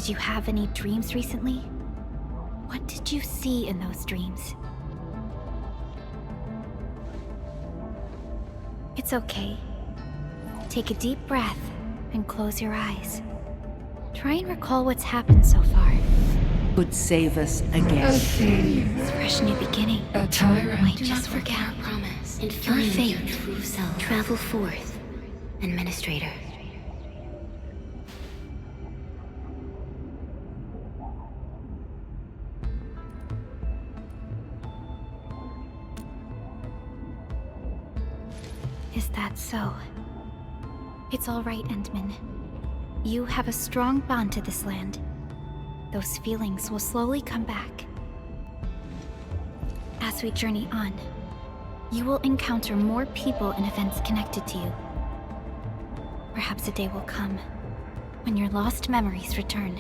Did you have any dreams recently? What did you see in those dreams? It's okay. Take a deep breath and close your eyes. Try and recall what's happened so far. Would save us again. A failure. Fresh new beginning. A tyrant. Might just forget our promise and your find fate. your true self. Travel forth, Endministrator. Is that so? It's all right, Endman. You have a strong bond to this land. Those feelings will slowly come back. As we journey on, you will encounter more people and events connected to you. Perhaps a day will come when your lost memories return.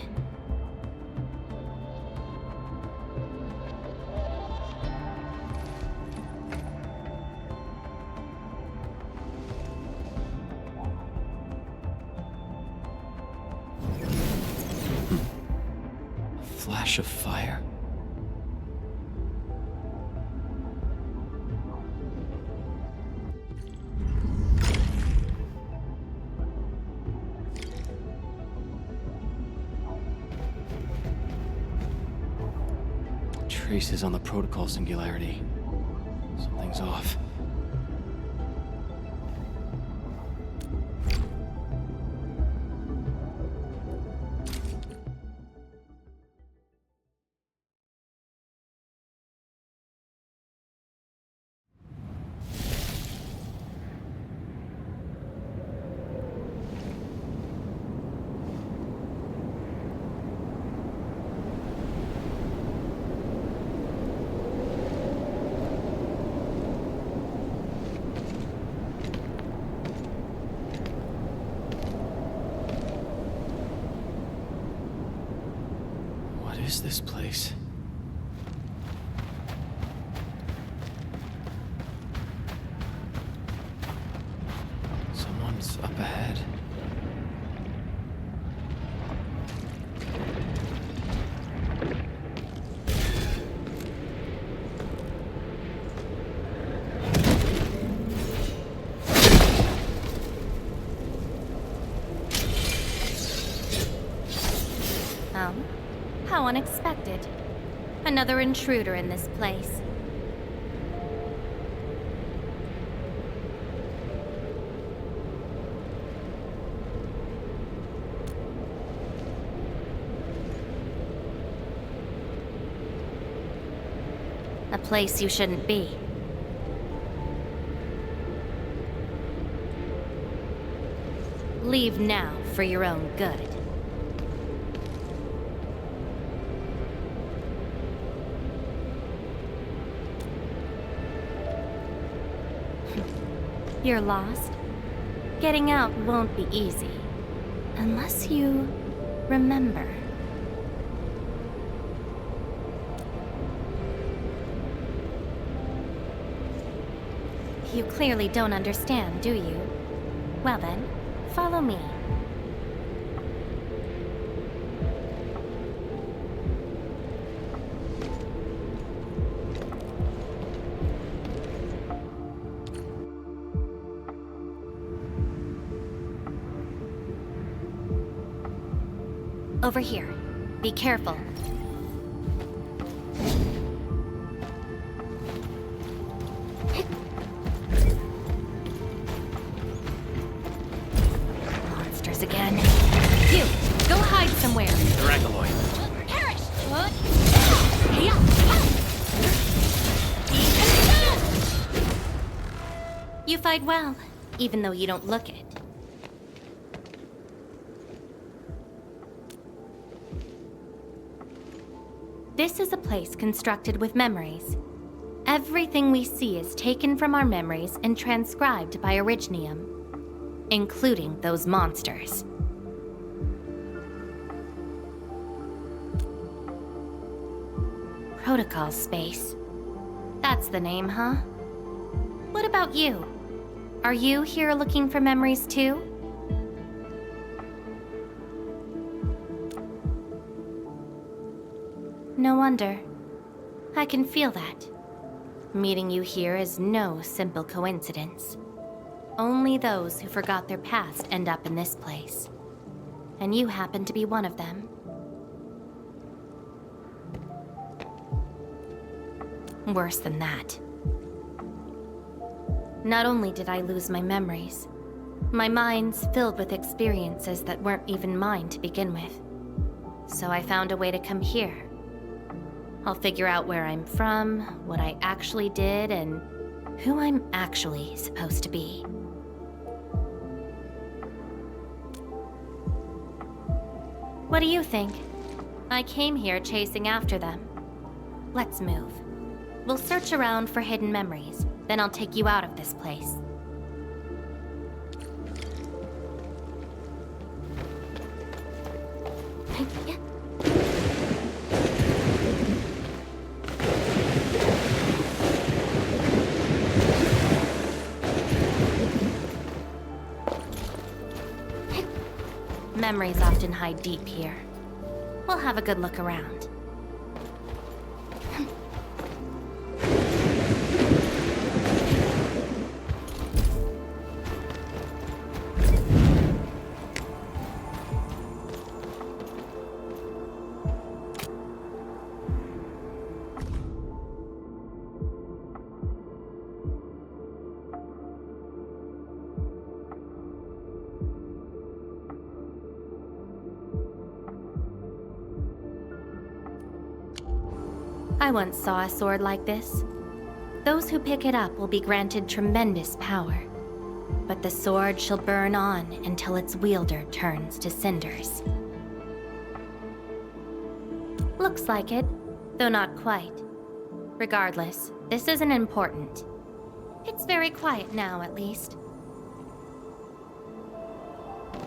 Flash of fire. Traces on the protocol singularity. Something's off. What is this place? Someone's up ahead. Oh, how unexpected. Another intruder in this place. A place you shouldn't be. Leave now for your own good. You're lost? Getting out won't be easy. Unless you remember. You clearly don't understand, do you? Well then, follow me. Over here. Be careful. Monsters again. You! Go hide somewhere! Dragaloid. Perish! You fight well, even though you don't look it. This is a place constructed with memories. Everything we see is taken from our memories and transcribed by Originium, including those monsters. Protocol space. That's the name, huh? What about you? Are you here looking for memories too? No wonder. I can feel that. Meeting you here is no simple coincidence. Only those who forgot their past end up in this place. And you happen to be one of them. Worse than that. Not only did I lose my memories, my mind's filled with experiences that weren't even mine to begin with. So I found a way to come here. I'll figure out where I'm from, what I actually did, and who I'm actually supposed to be. What do you think? I came here chasing after them. Let's move. We'll search around for hidden memories, then I'll take you out of this place. Memories often hide deep here. We'll have a good look around. I once saw a sword like this. Those who pick it up will be granted tremendous power, but the sword shall burn on until its wielder turns to cinders. Looks like it, though not quite. Regardless, this isn't important. It's very quiet now, at least.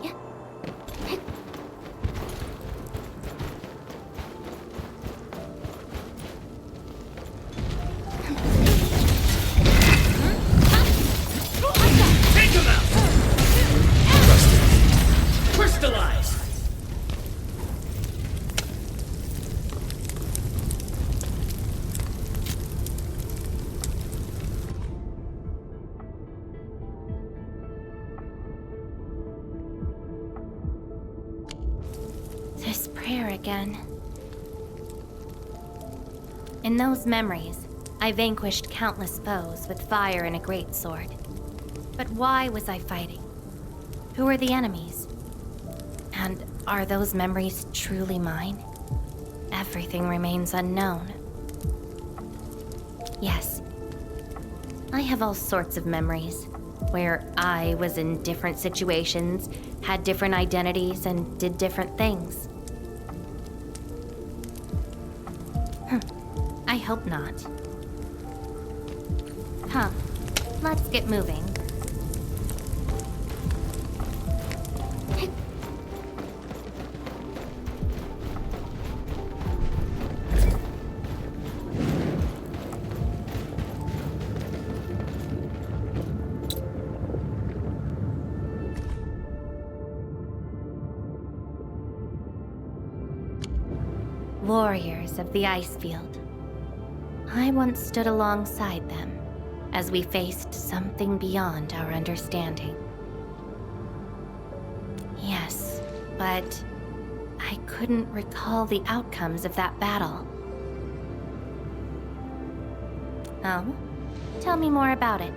Yeah. This prayer again. In those memories, I vanquished countless foes with fire and a greatsword. But why was I fighting? Who were the enemies? And are those memories truly mine? Everything remains unknown. Yes, I have all sorts of memories, where I was in different situations, had different identities, and did different things. I hope not. Come, let's get moving. Warriors of the Icefield. I once stood alongside them as we faced something beyond our understanding. Yes, but I couldn't recall the outcomes of that battle. Oh? Tell me more about it.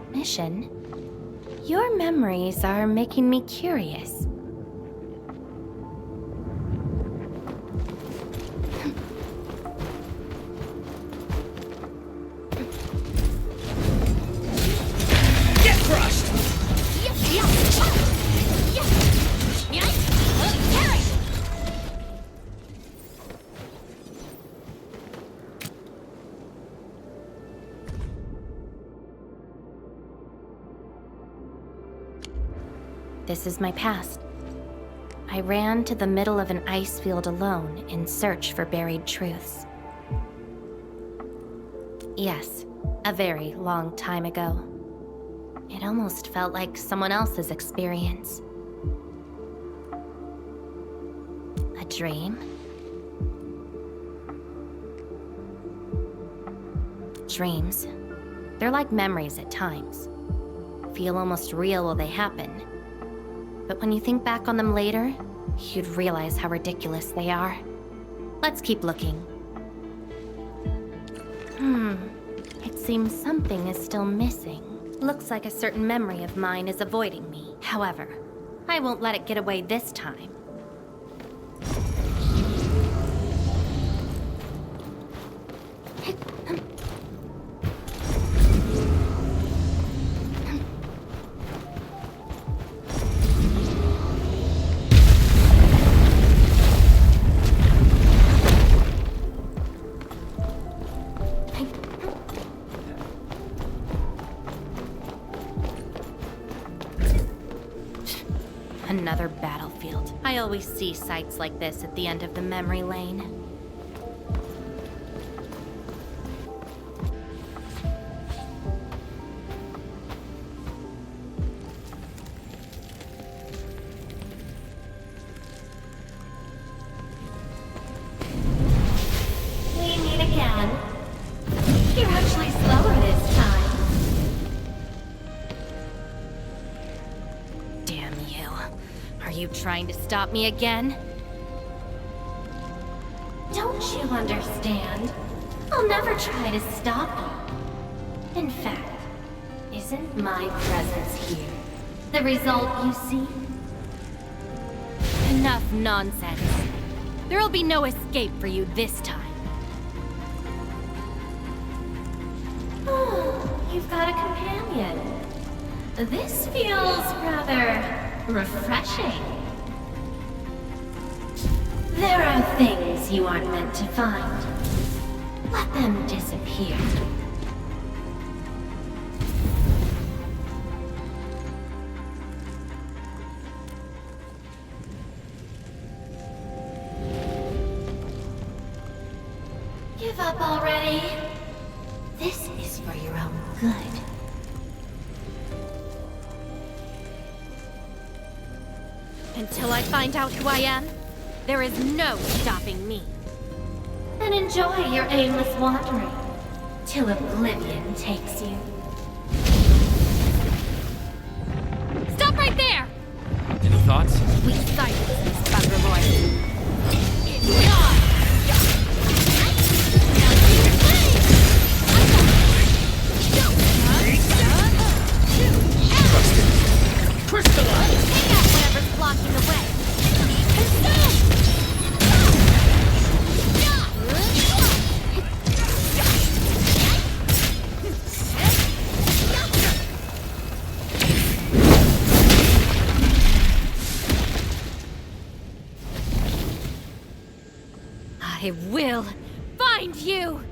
Mission? Your memories are making me curious. This is my past. I ran to the middle of an ice field alone in search for buried truths. Yes, a very long time ago. It almost felt like someone else's experience. A dream? Dreams. They're like memories at times. Feel almost real while they happen. But when you think back on them later, you'd realize how ridiculous they are. Let's keep looking. It seems something is still missing. Looks like a certain memory of mine is avoiding me. However, I won't let it get away this time. Another battlefield. I always see sights like this at the end of the memory lane. We meet again. You're actually slower this time. Damn you. Are you trying to stop me again? Don't you understand? I'll never try to stop you. In fact, isn't my presence here the result you see? Enough nonsense. There'll be no escape for you this time. Oh, you've got a companion. This feels rather refreshing. There are things you aren't meant to find. Let them disappear. Give up already. This is for your own good. Until I find out who I am, there is no stopping me. Then enjoy your aimless wandering, till oblivion takes you. Stop right there! Any thoughts? We silence this bugger It's yours! Now see your flame! Crystallize! Take out whatever's blocking the way. I will find you!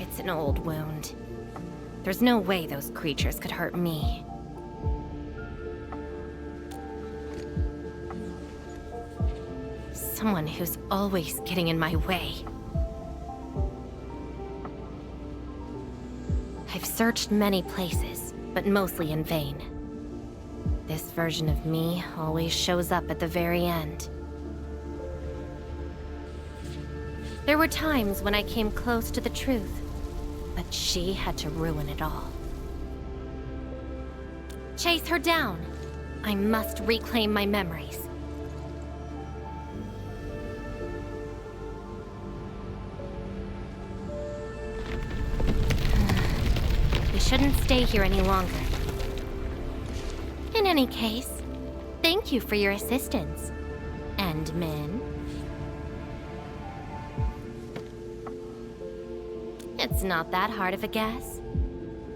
It's an old wound. There's no way those creatures could hurt me. Someone who's always getting in my way. I've searched many places, but mostly in vain. This version of me always shows up at the very end. There were times when I came close to the truth, but she had to ruin it all. Chase her down. I must reclaim my memories. We shouldn't stay here any longer. In any case, thank you for your assistance, Endmin. It's not that hard of a guess.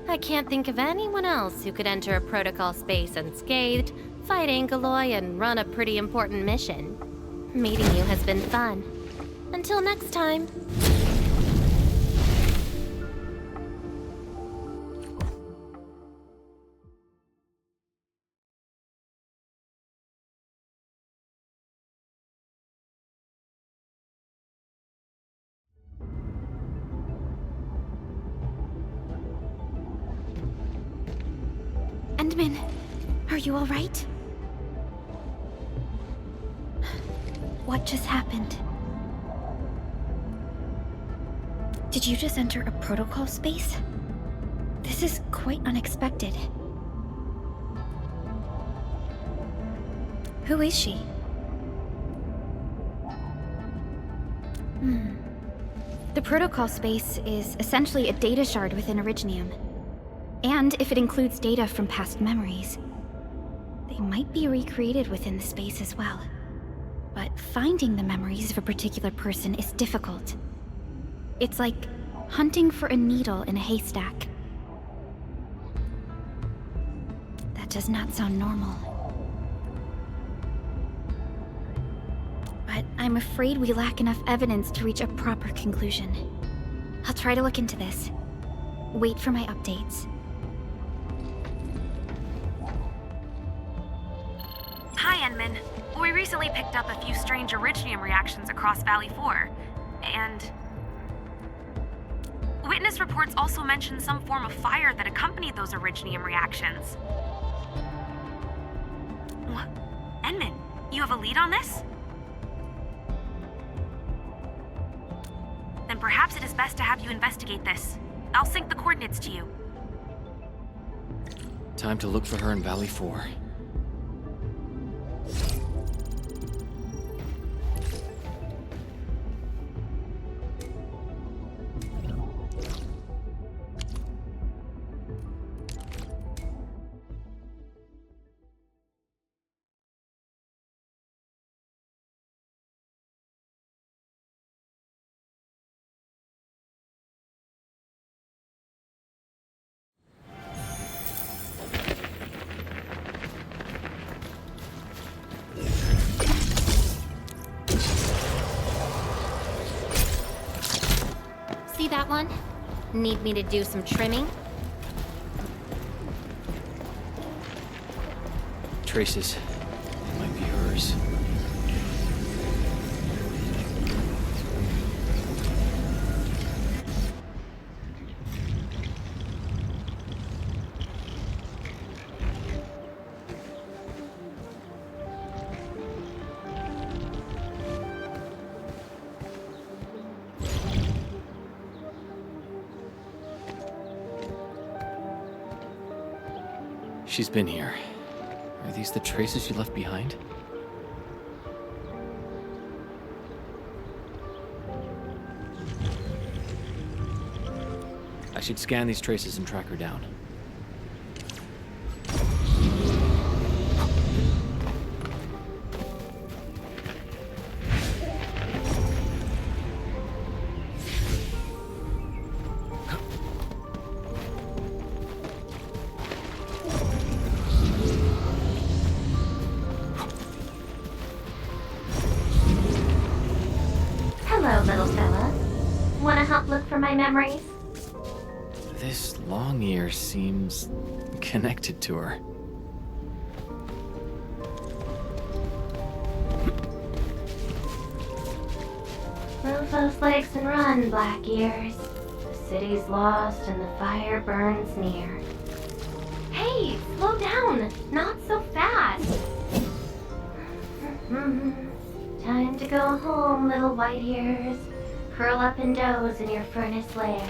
I can't think of anyone else who could enter a protocol space unscathed, fight Angeloi, and run a pretty important mission. Meeting you has been fun. Until next time. Endman, are you alright? What just happened? Did you just enter a protocol space? This is quite unexpected. Who is she? The protocol space is essentially a data shard within Originium. And if it includes data from past memories, they might be recreated within the space as well. But finding the memories of a particular person is difficult. It's like hunting for a needle in a haystack. That does not sound normal. But I'm afraid we lack enough evidence to reach a proper conclusion. I'll try to look into this. Wait for my updates. Hi, Endman. We recently picked up a few strange Originium reactions across Valley 4, and... Witness reports also mention some form of fire that accompanied those Originium reactions. What? Endman, you have a lead on this? Then perhaps it is best to have you investigate this. I'll sync the coordinates to you. Time to look for her in Valley 4. See that one? Need me to do some trimming? Traces. It might be hers. She's been here. Are these the traces she left behind? I should scan these traces and track her down. Hello, little fella. Wanna help look for my memories? This long ear seems connected to her. Move those legs and run, black ears. The city's lost and the fire burns near. Hey, slow down! Not so fast! Time to go home, little white ears. Curl up and doze in your furnace lair.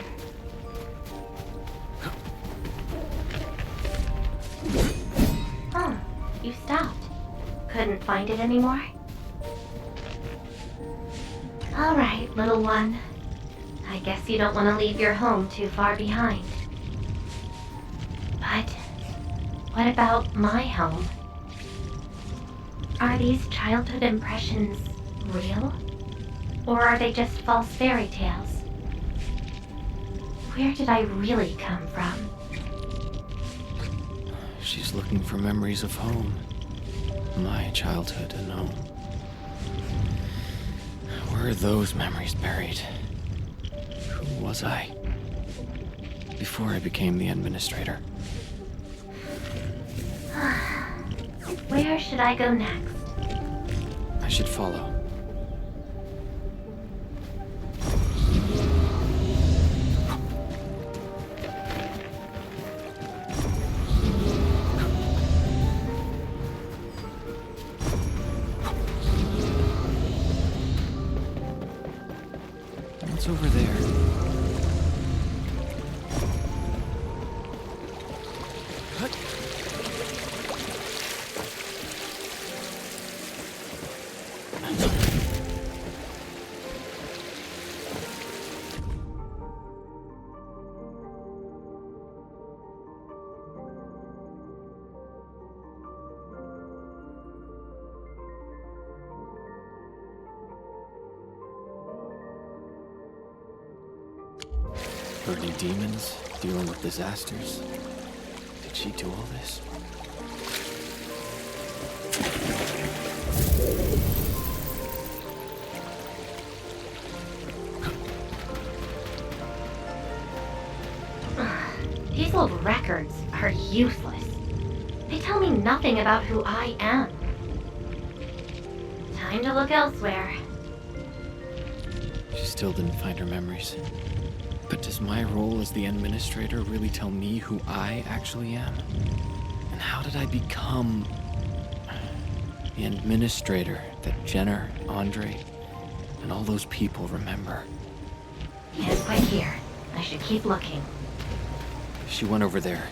Huh, you stopped. Couldn't find it anymore? Alright, little one. I guess you don't want to leave your home too far behind. But what about my home? Are these childhood impressions real? Or are they just false fairy tales? Where did I really come from? She's looking for memories of home. My childhood and home. Where are those memories buried? Who was I? Before I became the Endministrator. Where should I go next? I should follow. What's over there? Burning demons, dealing with disasters. Did she do all this? These old records are useless. They tell me nothing about who I am. Time to look elsewhere. She still didn't find her memories. But does my role as the Endministrator really tell me who I actually am? And how did I become the Endministrator that Jenner, Andre, and all those people remember? It's quite here. I should keep looking. She went over there.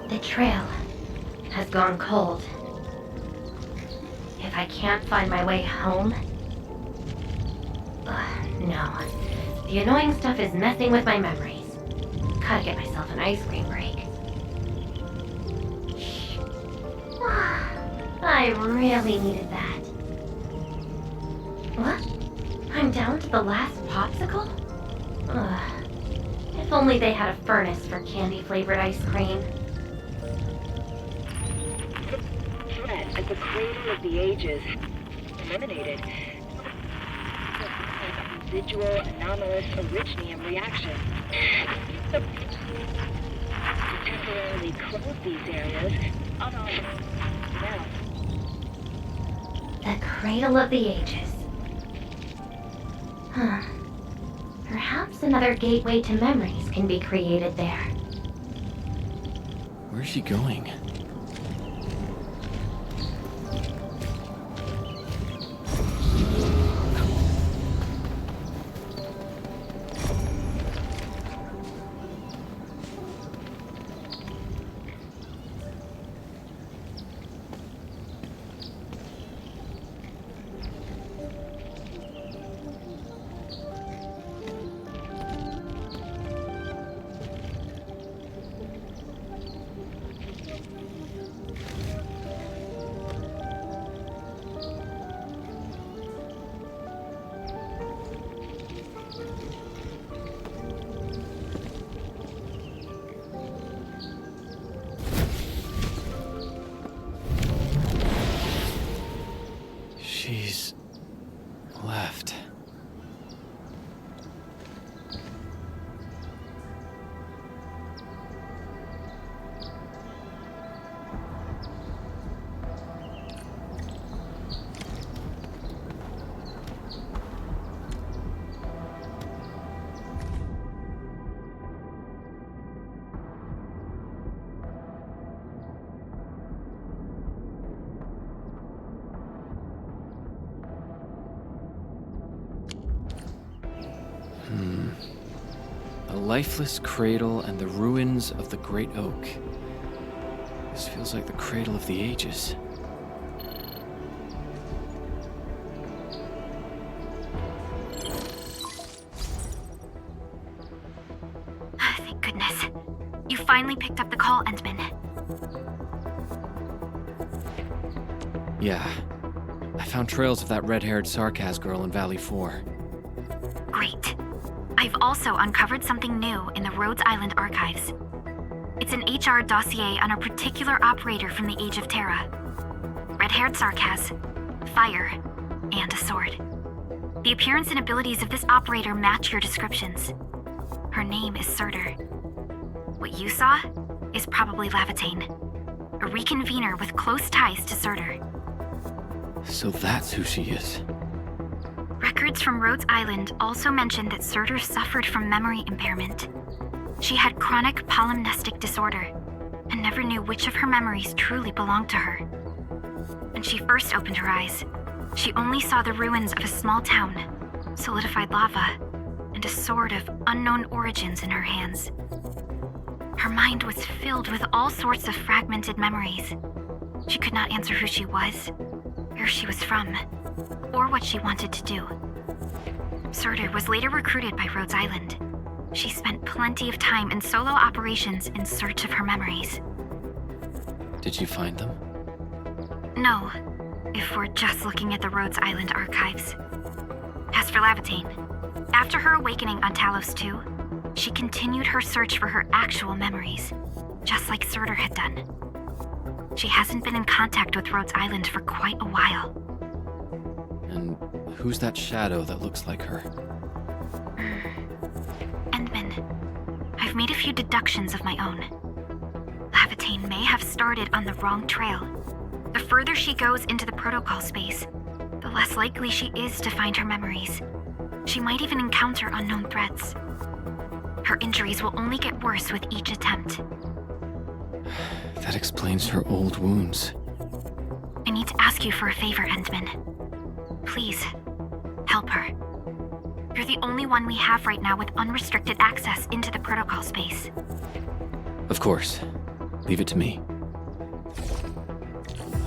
The trail has gone cold. If I can't find my way home... no. The annoying stuff is messing with my memories. Gotta get myself an ice cream break. I really needed that. What? I'm down to the last popsicle? If only they had a furnace for candy-flavored ice cream. Threat at the cradle of the ages. Eliminated. Residual anomalous originium reaction. To temporarily close these areas, now. The cradle of the ages. Huh. Perhaps another gateway to memories can be created there. Where's she going? A lifeless cradle and the ruins of the Great Oak. This feels like the cradle of the ages. Thank goodness. You finally picked up the call, Endman. Yeah. I found trails of that red-haired Sarkaz girl in Valley 4. Great. I've also uncovered something new in the Rhodes Island archives. It's an HR dossier on a particular operator from the Age of Terra. Red-haired Sarkaz, fire, and a sword. The appearance and abilities of this operator match your descriptions. Her name is Surtur. What you saw is probably Laevatain, a reconvener with close ties to Surtur. So that's who she is. Records from Rhodes Island also mention that Surtur suffered from memory impairment. She had chronic polymnestic disorder and never knew which of her memories truly belonged to her. When she first opened her eyes, she only saw the ruins of a small town, solidified lava, and a sword of unknown origins in her hands. Her mind was filled with all sorts of fragmented memories. She could not answer who she was, where she was from, or what she wanted to do. Surtur was later recruited by Rhodes Island. She spent plenty of time in solo operations in search of her memories. Did you find them? No, if we're just looking at the Rhodes Island archives. As for Laevatain, after her awakening on Talos-II, she continued her search for her actual memories, just like Surtur had done. She hasn't been in contact with Rhodes Island for quite a while. And who's that shadow that looks like her? Endman, I've made a few deductions of my own. Laevatain may have started on the wrong trail. The further she goes into the protocol space, the less likely she is to find her memories. She might even encounter unknown threats. Her injuries will only get worse with each attempt. That explains her old wounds. I need to ask you for a favor, Endman. Please, help her. You're the only one we have right now with unrestricted access into the protocol space. Of course. Leave it to me.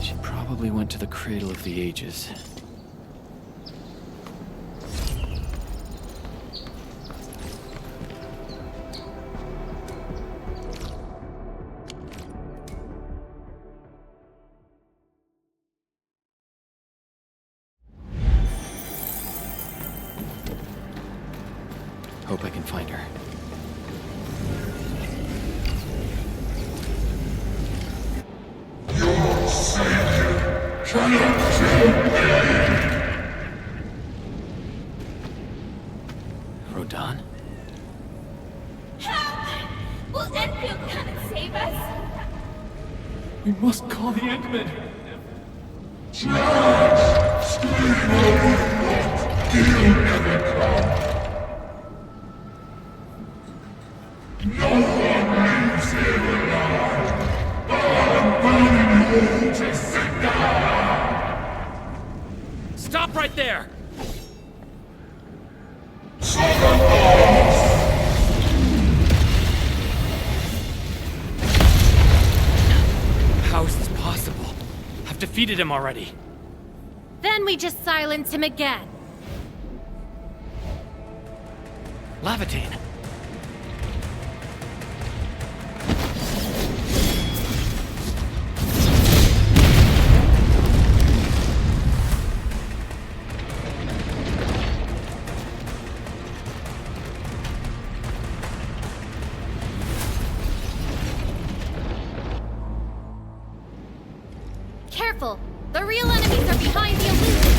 She probably went to the Cradle of the Ages. Hope I can find her. Your savior cannot kill me! Rodan? Help! Will Enfield come and save us? We must call the Endmen! Giants, scream over not, he'll never come. No one leaves here alive. I'm burning you to cinder. Stop right there! How is this possible? I've defeated him already. Then we just silence him again. Laevatain! Careful! The real enemies are behind the illusion!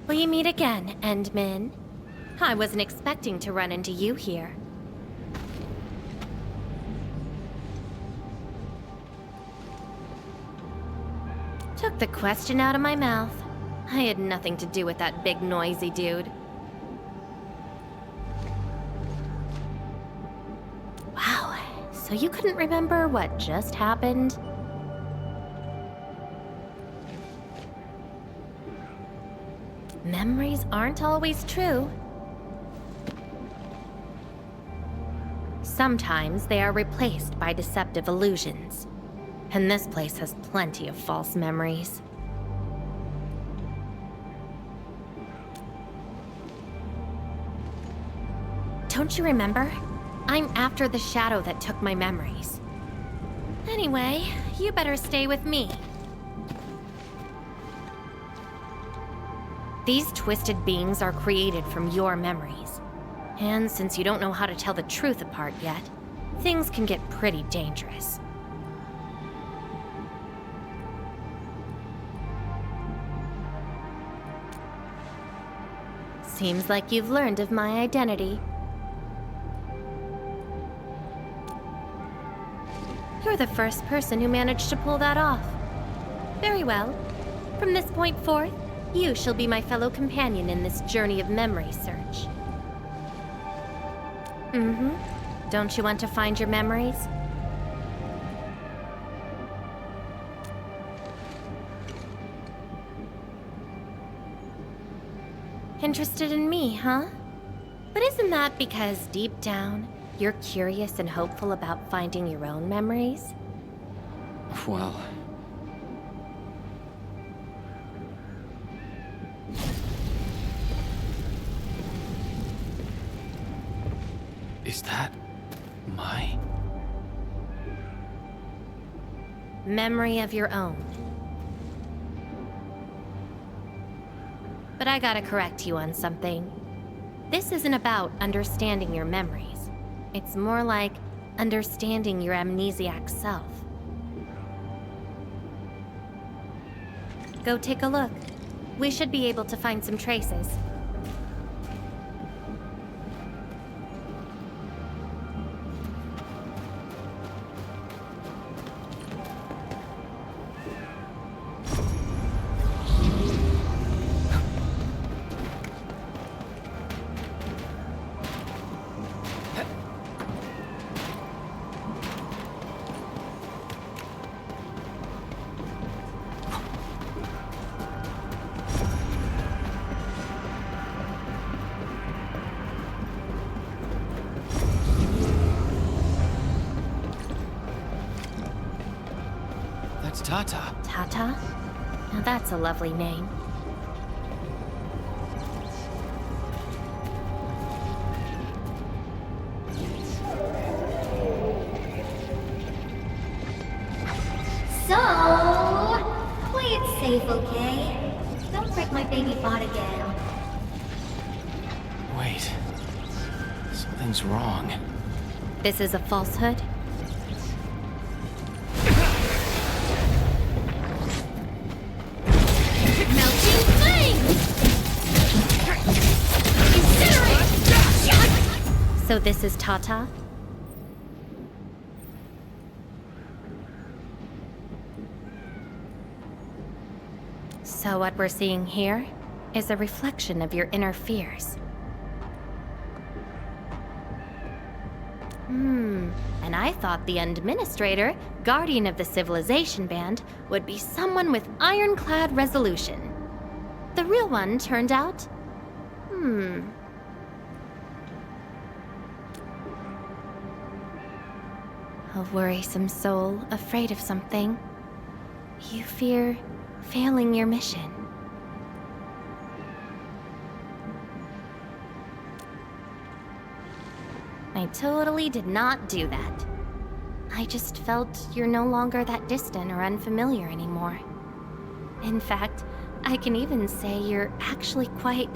We meet again, Endman. I wasn't expecting to run into you here. Took the question out of my mouth. I had nothing to do with that big noisy dude. Wow, so you couldn't remember what just happened? Memories aren't always true. Sometimes they are replaced by deceptive illusions. And this place has plenty of false memories. Don't you remember? I'm after the shadow that took my memories. Anyway, you better stay with me. These twisted beings are created from your memories. And since you don't know how to tell the truth apart yet, things can get pretty dangerous. Seems like you've learned of my identity. You're the first person who managed to pull that off. Very well. From this point forth, you shall be my fellow companion in this journey of memory search. Don't you want to find your memories? Interested in me, huh? But isn't that because deep down, you're curious and hopeful about finding your own memories? Well... Is that... my... memory of your own. But I gotta correct you on something. This isn't about understanding your memories. It's more like understanding your amnesiac self. Go take a look. We should be able to find some traces. That's Tata. Tata? Now that's a lovely name. So, play it safe, okay? Don't break my baby bot again. Wait. Something's wrong. This is a falsehood? Melting flame! Incinerate! So this is Tata? So what we're seeing here is a reflection of your inner fears. And I thought the Endministrator, guardian of the civilization band, would be someone with ironclad resolution. The real one turned out... A worrisome soul, afraid of something. You fear failing your mission. I totally did not do that. I just felt you're no longer that distant or unfamiliar anymore. In fact, I can even say you're actually quite...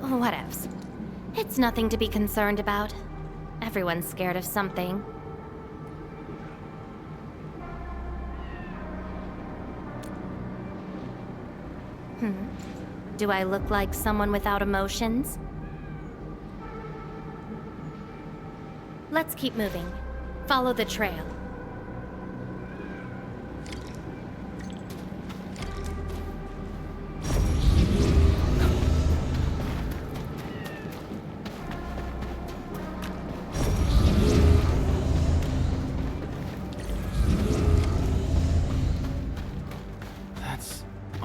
whatevs. It's nothing to be concerned about. Everyone's scared of something. Do I look like someone without emotions? Let's keep moving. Follow the trail.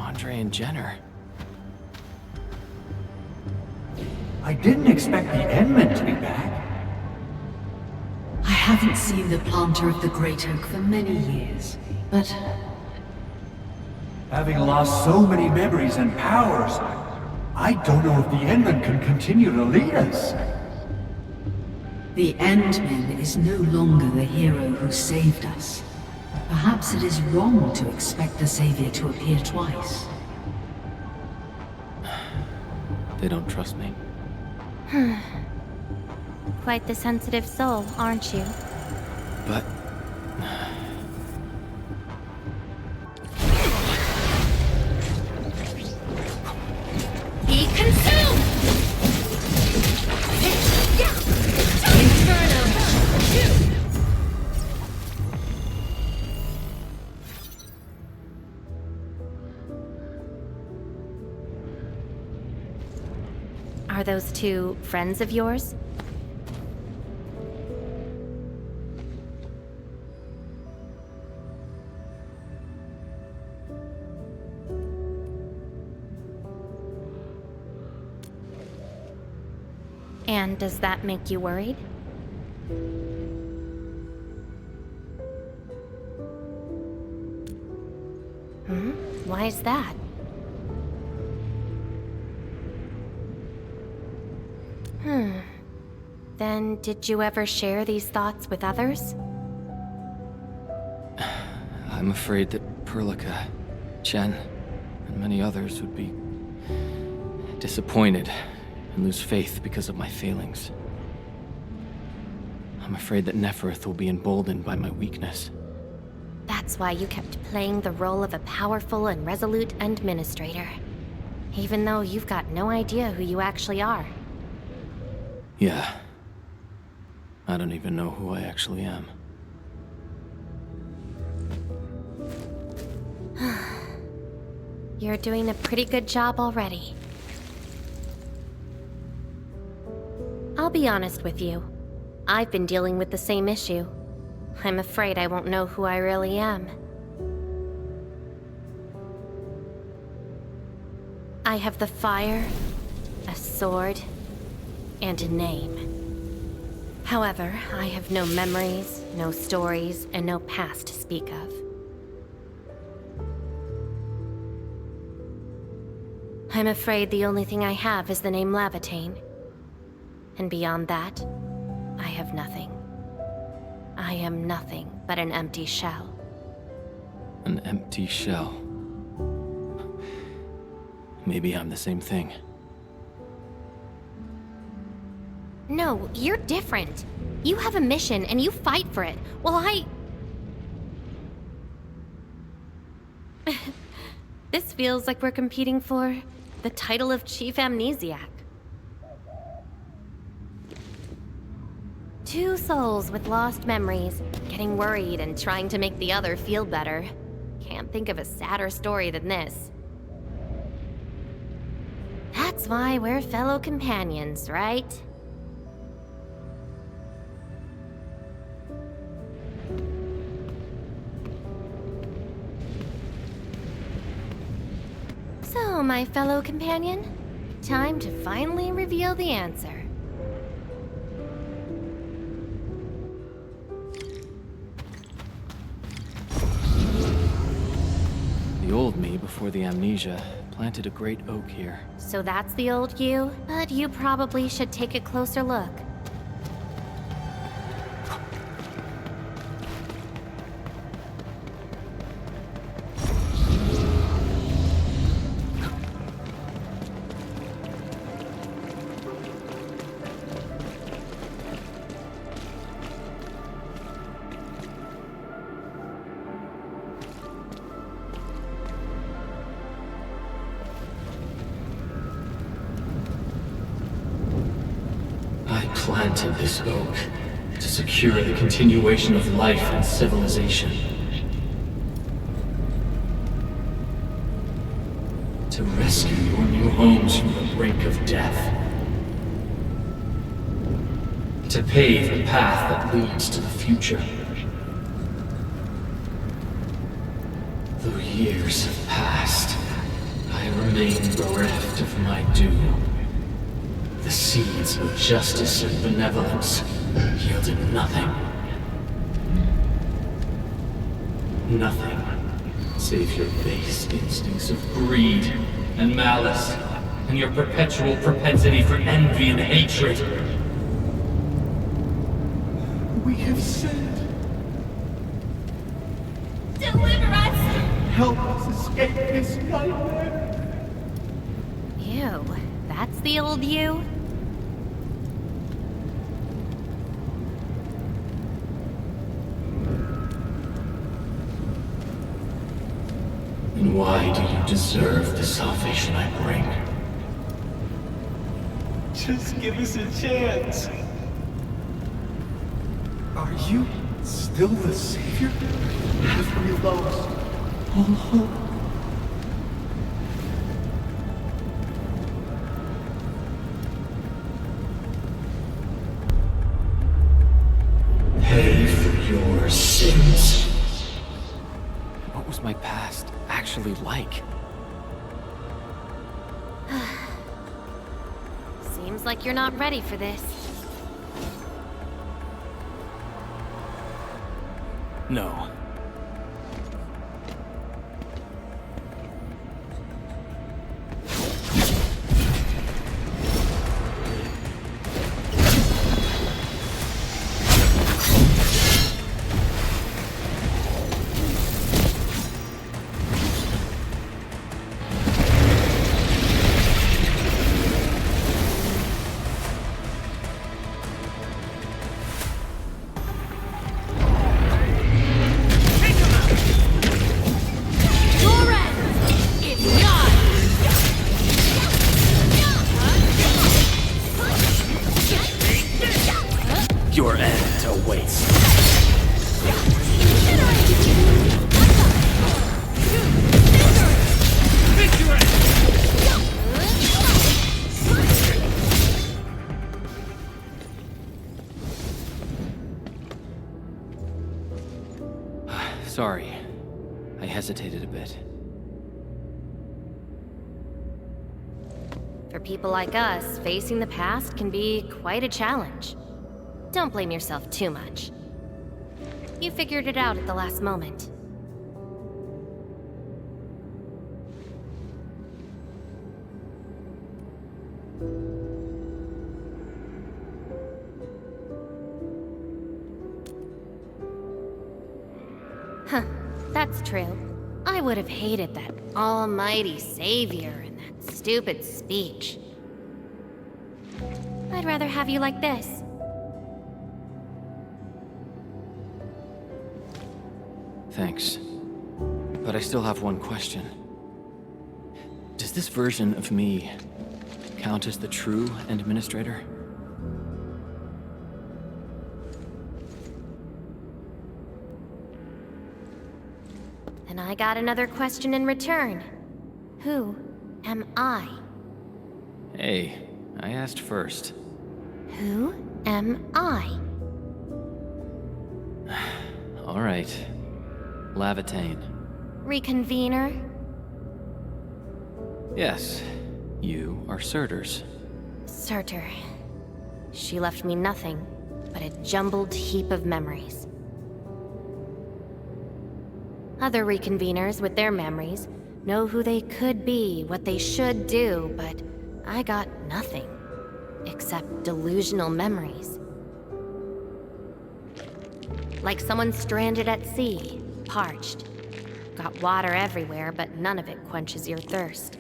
Andre and Jenner. I didn't expect the Endmen to be back. I haven't seen the planter of the Great Oak for many years, but Having lost so many memories and powers, I don't know if the Endmen can continue to lead us. the Endman is no longer the hero who saved us. Perhaps it is wrong to expect the Savior to appear twice. They don't trust me. Quite the sensitive soul, aren't you? But... Be consumed! Inferno! Are those two friends of yours? And does that make you worried? Why is that? Then did you ever share these thoughts with others? I'm afraid that Perlica, Chen, and many others would be disappointed and lose faith because of my failings. I'm afraid that Nefereth will be emboldened by my weakness. That's why you kept playing the role of a powerful and resolute Endministrator, even though you've got no idea who you actually are. Yeah. I don't even know who I actually am. You're doing a pretty good job already. I'll be honest with you. I've been dealing with the same issue. I'm afraid I won't know who I really am. I have the fire, a sword, and a name. However, I have no memories, no stories, and no past to speak of. I'm afraid the only thing I have is the name Laevatain. And beyond that, I have nothing. I am nothing but an empty shell. An empty shell. Maybe I'm the same thing. No, you're different. You have a mission and you fight for it, while This feels like we're competing for the title of Chief Amnesiac. Two souls with lost memories, getting worried and trying to make the other feel better. Can't think of a sadder story than this. That's why we're fellow companions, right? So, my fellow companion, time to finally reveal the answer. The old me, before the amnesia, planted a great oak here. So that's the old you? But you probably should take a closer look. Planted this oak to secure the continuation of life and civilization. To rescue your new homes from the brink of death. To pave the path that leads to the future. Though years have passed, remain bereft of my due. The seeds of justice and benevolence yielded nothing. Nothing save your base instincts of greed and malice, and your perpetual propensity for envy and hatred. We have sinned. Deliver us! Help us escape this nightmare. Ew, that's the old you? And why do you deserve the salvation I bring? Just give us a chance. Are you still the savior? Have we lost all hope? Pay for your sins. What was my past actually like? Seems like you're not ready for this. No. Your end awaits. Sorry. I hesitated a bit. For people like us, facing the past can be quite a challenge. Don't blame yourself too much. You figured it out at the last moment. Huh, that's true. I would have hated that almighty savior and that stupid speech. I'd rather have you like this. Thanks. But I still have one question. Does this version of me count as the true Endministrator? And I got another question in return. Who am I? Hey, I asked first. Who am I? All right. Laevatain. Reconvener? Yes, you are Surtur's. Surtur. She left me nothing but a jumbled heap of memories. Other reconveners with their memories know who they could be, what they should do, but I got nothing except delusional memories. Like someone stranded at sea, parched. Got water everywhere, but none of it quenches your thirst.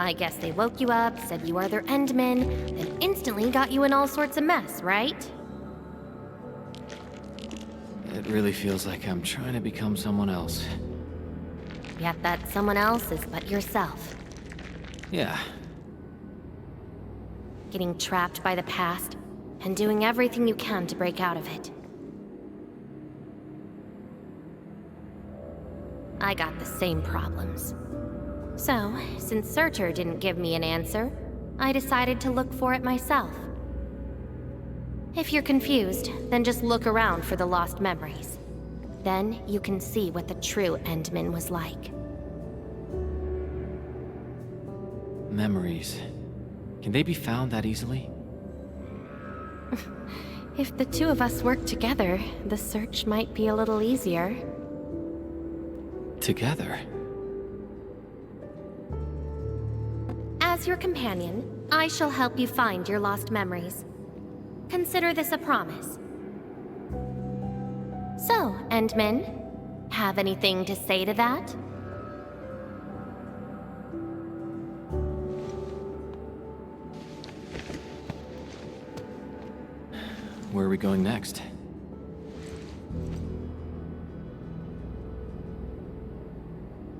I guess they woke you up, said you are their Endman, then instantly got you in all sorts of mess, right? It really feels like I'm trying to become someone else. Yet that someone else is but yourself. Yeah. Getting trapped by the past, and doing everything you can to break out of it. I got the same problems. So, since Surtur didn't give me an answer, I decided to look for it myself. If you're confused, then just look around for the lost memories. Then you can see what the true Endman was like. Memories. Can they be found that easily? If the two of us work together, the search might be a little easier. Together? As your companion, I shall help you find your lost memories. Consider this a promise. So, Endman, have anything to say to that? Where are we going next?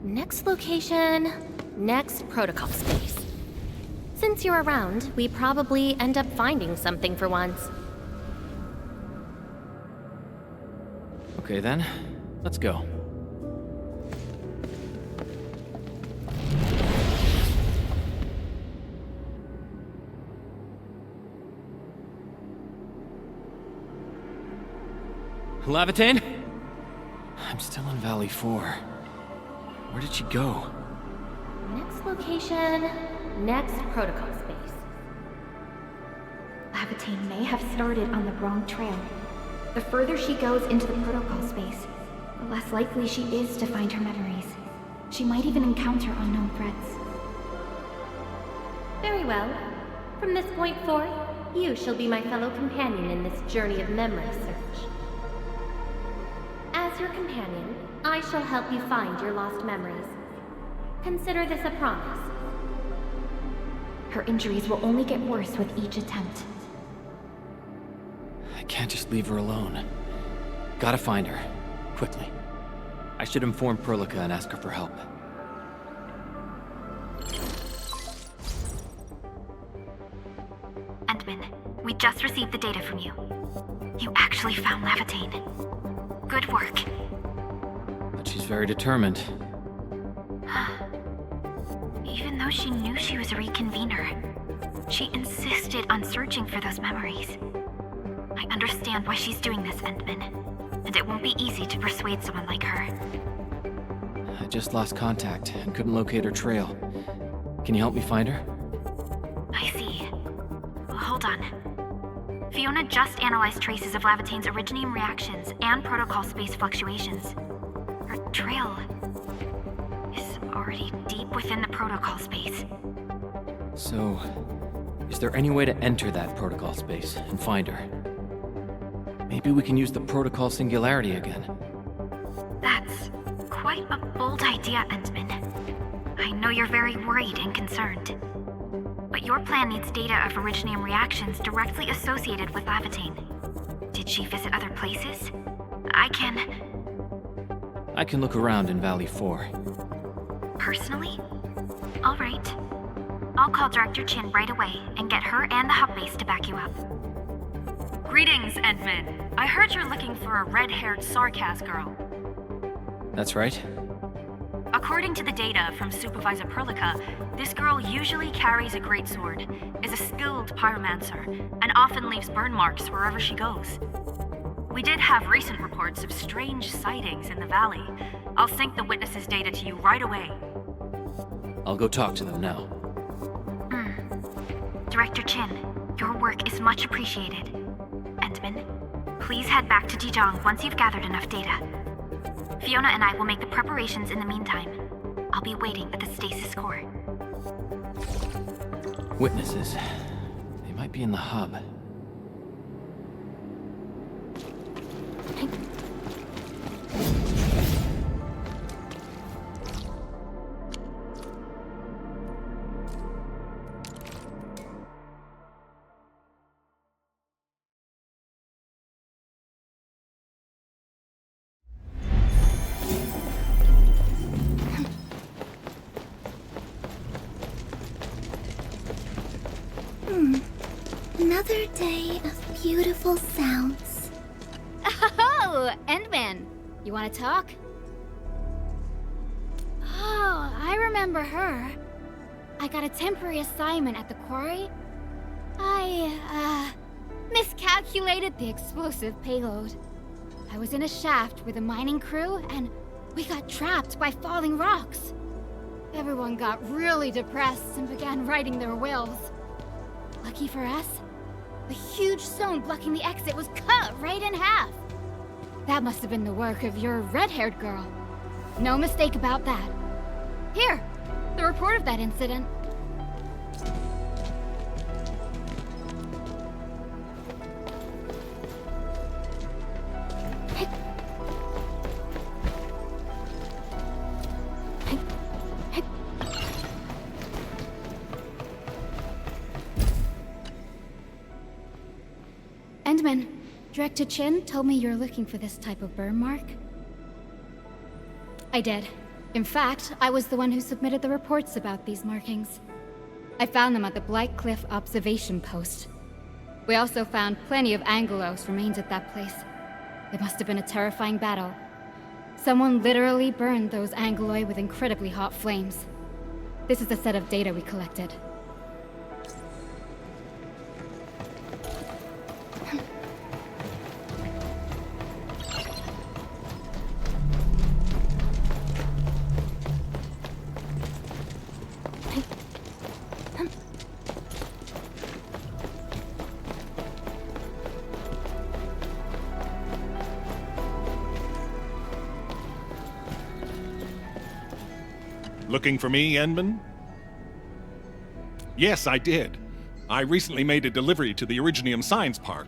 Next location, next protocol space. Since you're around, we probably end up finding something for once. Okay then, let's go. Laevatain? I'm still in Valley 4. Where did she go? Next location, next protocol space. Laevatain may have started on the wrong trail. The further she goes into the protocol space, the less likely she is to find her memories. She might even encounter unknown threats. Very well. From this point forth, you shall be my fellow companion in this journey of memory search. As your companion, I shall help you find your lost memories. Consider this a promise. Her injuries will only get worse with each attempt. I can't just leave her alone. Gotta find her. Quickly. I should inform Perlica and ask her for help. Endman, we just received the data from you. You actually found Laevatain. Good work. But she's very determined. Even though she knew she was a reconvener, she insisted on searching for those memories. I understand why she's doing this, Endman, and it won't be easy to persuade someone like her. I just lost contact and couldn't locate her trail. Can you help me find her? I see. Well, hold on. Fiona just analyzed traces of Laevatain's originium reactions and protocol space fluctuations. Her trail is already deep within the protocol space. So, is there any way to enter that protocol space and find her? Maybe we can use the protocol singularity again. That's quite a bold idea, Endman. I know you're very worried and concerned. But your plan needs data of originium reactions directly associated with Laevatain. Did she visit other places? I can look around in Valley 4. Personally? All right. I'll call Director Chin right away and get her and the hub base to back you up. Greetings, Endman. I heard you're looking for a red-haired Sarkaz girl. That's right. According to the data from Supervisor Perlica, this girl usually carries a greatsword, is a skilled pyromancer, and often leaves burn marks wherever she goes. We did have recent reports of strange sightings in the valley. I'll sync the witnesses' data to you right away. I'll go talk to them now. Director Chin, your work is much appreciated. Endman, please head back to Dijong once you've gathered enough data. Fiona and I will make the preparations in the meantime. I'll be waiting at the stasis core. Witnesses. They might be in the hub. Another day of beautiful sounds. Oh, Endman. You want to talk? Oh, I remember her. I got a temporary assignment at the quarry. I, miscalculated the explosive payload. I was in a shaft with a mining crew, and we got trapped by falling rocks. Everyone got really depressed and began writing their wills. Lucky for us, a huge stone blocking the exit was cut right in half. That must have been the work of your red-haired girl. No mistake about that. Here, the report of that incident. Endman, Director Chin told me you're looking for this type of burn mark. I did. In fact, I was the one who submitted the reports about these markings. I found them at the Blight Cliff observation post. We also found plenty of Angelos remains at that place. It must have been a terrifying battle. Someone literally burned those Angeloi with incredibly hot flames. This is a set of data we collected. Looking for me, Endman? Yes, I did. I recently made a delivery to the Originium Science Park.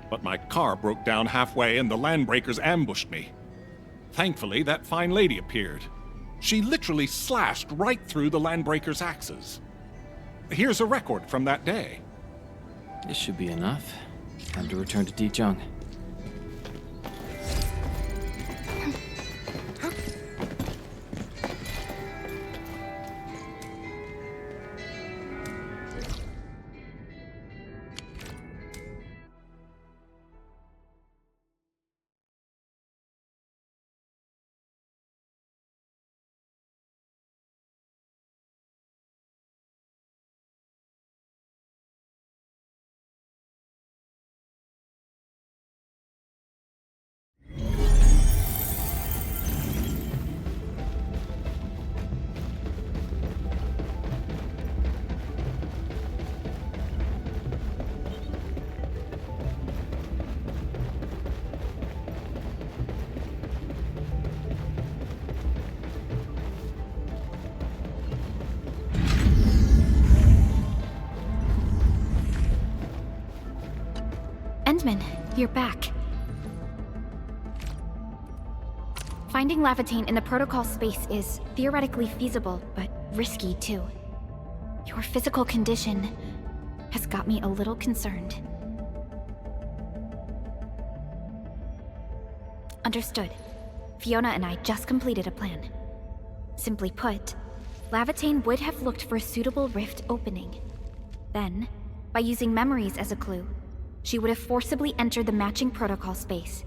But my car broke down halfway and the landbreakers ambushed me. Thankfully, that fine lady appeared. She literally slashed right through the landbreakers' axes. Here's a record from that day. This should be enough. Time to return to Dichung. Endman, you're back. Finding Laevatain in the protocol space is theoretically feasible, but risky too. Your physical condition has got me a little concerned. Understood. Fiona and I just completed a plan. Simply put, Laevatain would have looked for a suitable rift opening. Then, by using memories as a clue, she would have forcibly entered the matching protocol space.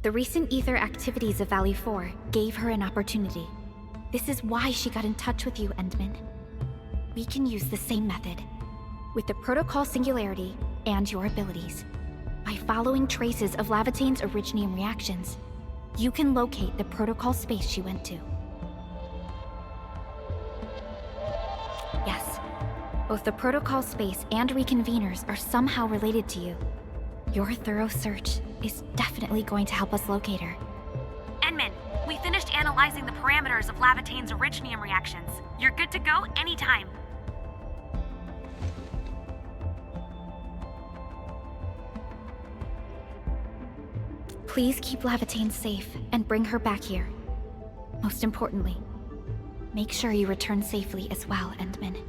The recent ether activities of Valley 4 gave her an opportunity. This is why she got in touch with you, Endman. We can use the same method, with the protocol singularity and your abilities. By following traces of Laevatain's Originium reactions, you can locate the protocol space she went to. Yes, both the protocol space and reconveners are somehow related to you. Your thorough search is definitely going to help us locate her. Endman, we finished analyzing the parameters of Laevatain's Originium reactions. You're good to go anytime. Please keep Laevatain safe and bring her back here. Most importantly, make sure you return safely as well, Endman.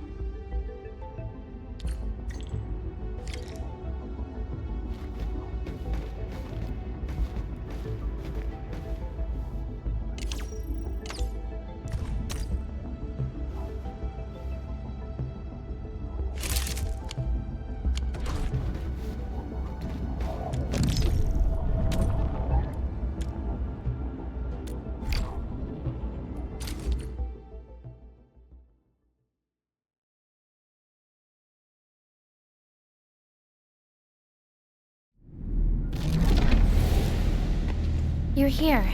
You're here,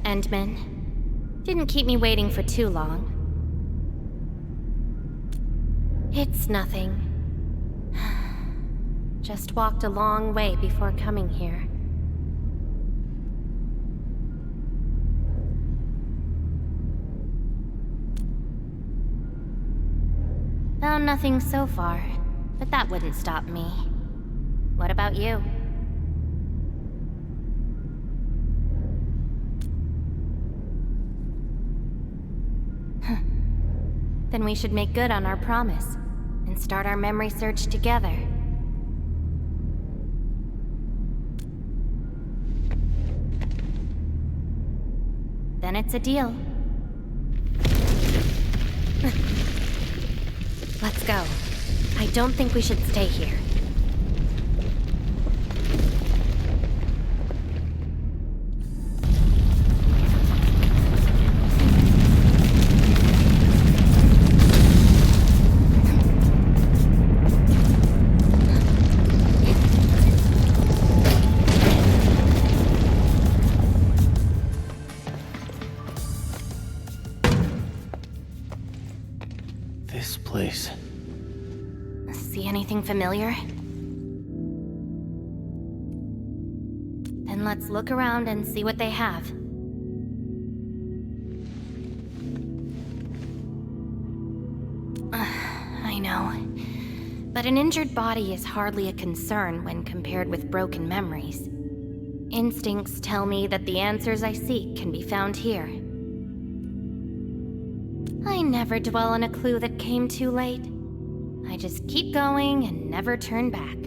Endman. Didn't keep me waiting for too long. It's nothing. Just walked a long way before coming here. Found nothing so far, but that wouldn't stop me. What about you? Then we should make good on our promise and start our memory search together. Then it's a deal. Let's go. I don't think we should stay here. This place. See anything familiar? Then let's look around and see what they have. I know. But an injured body is hardly a concern when compared with broken memories. Instincts tell me that the answers I seek can be found here. I never dwell on a clue that came too late. I just keep going and never turn back.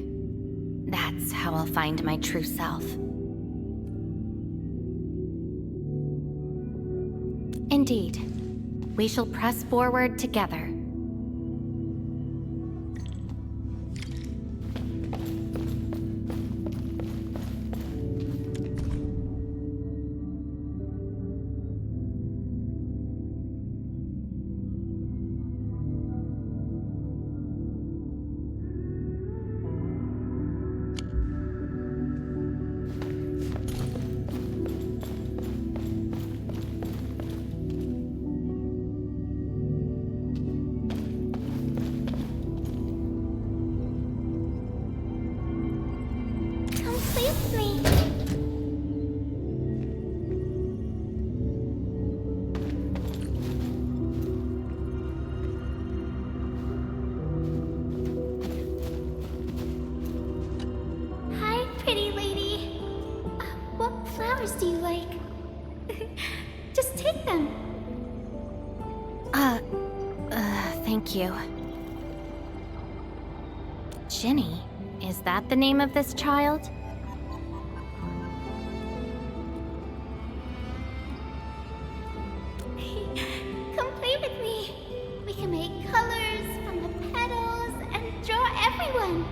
That's how I'll find my true self. Indeed, we shall press forward together. Do you like? Just take them. Thank you. Ginny, is that the name of this child? Come play with me. We can make colors from the petals and draw everyone.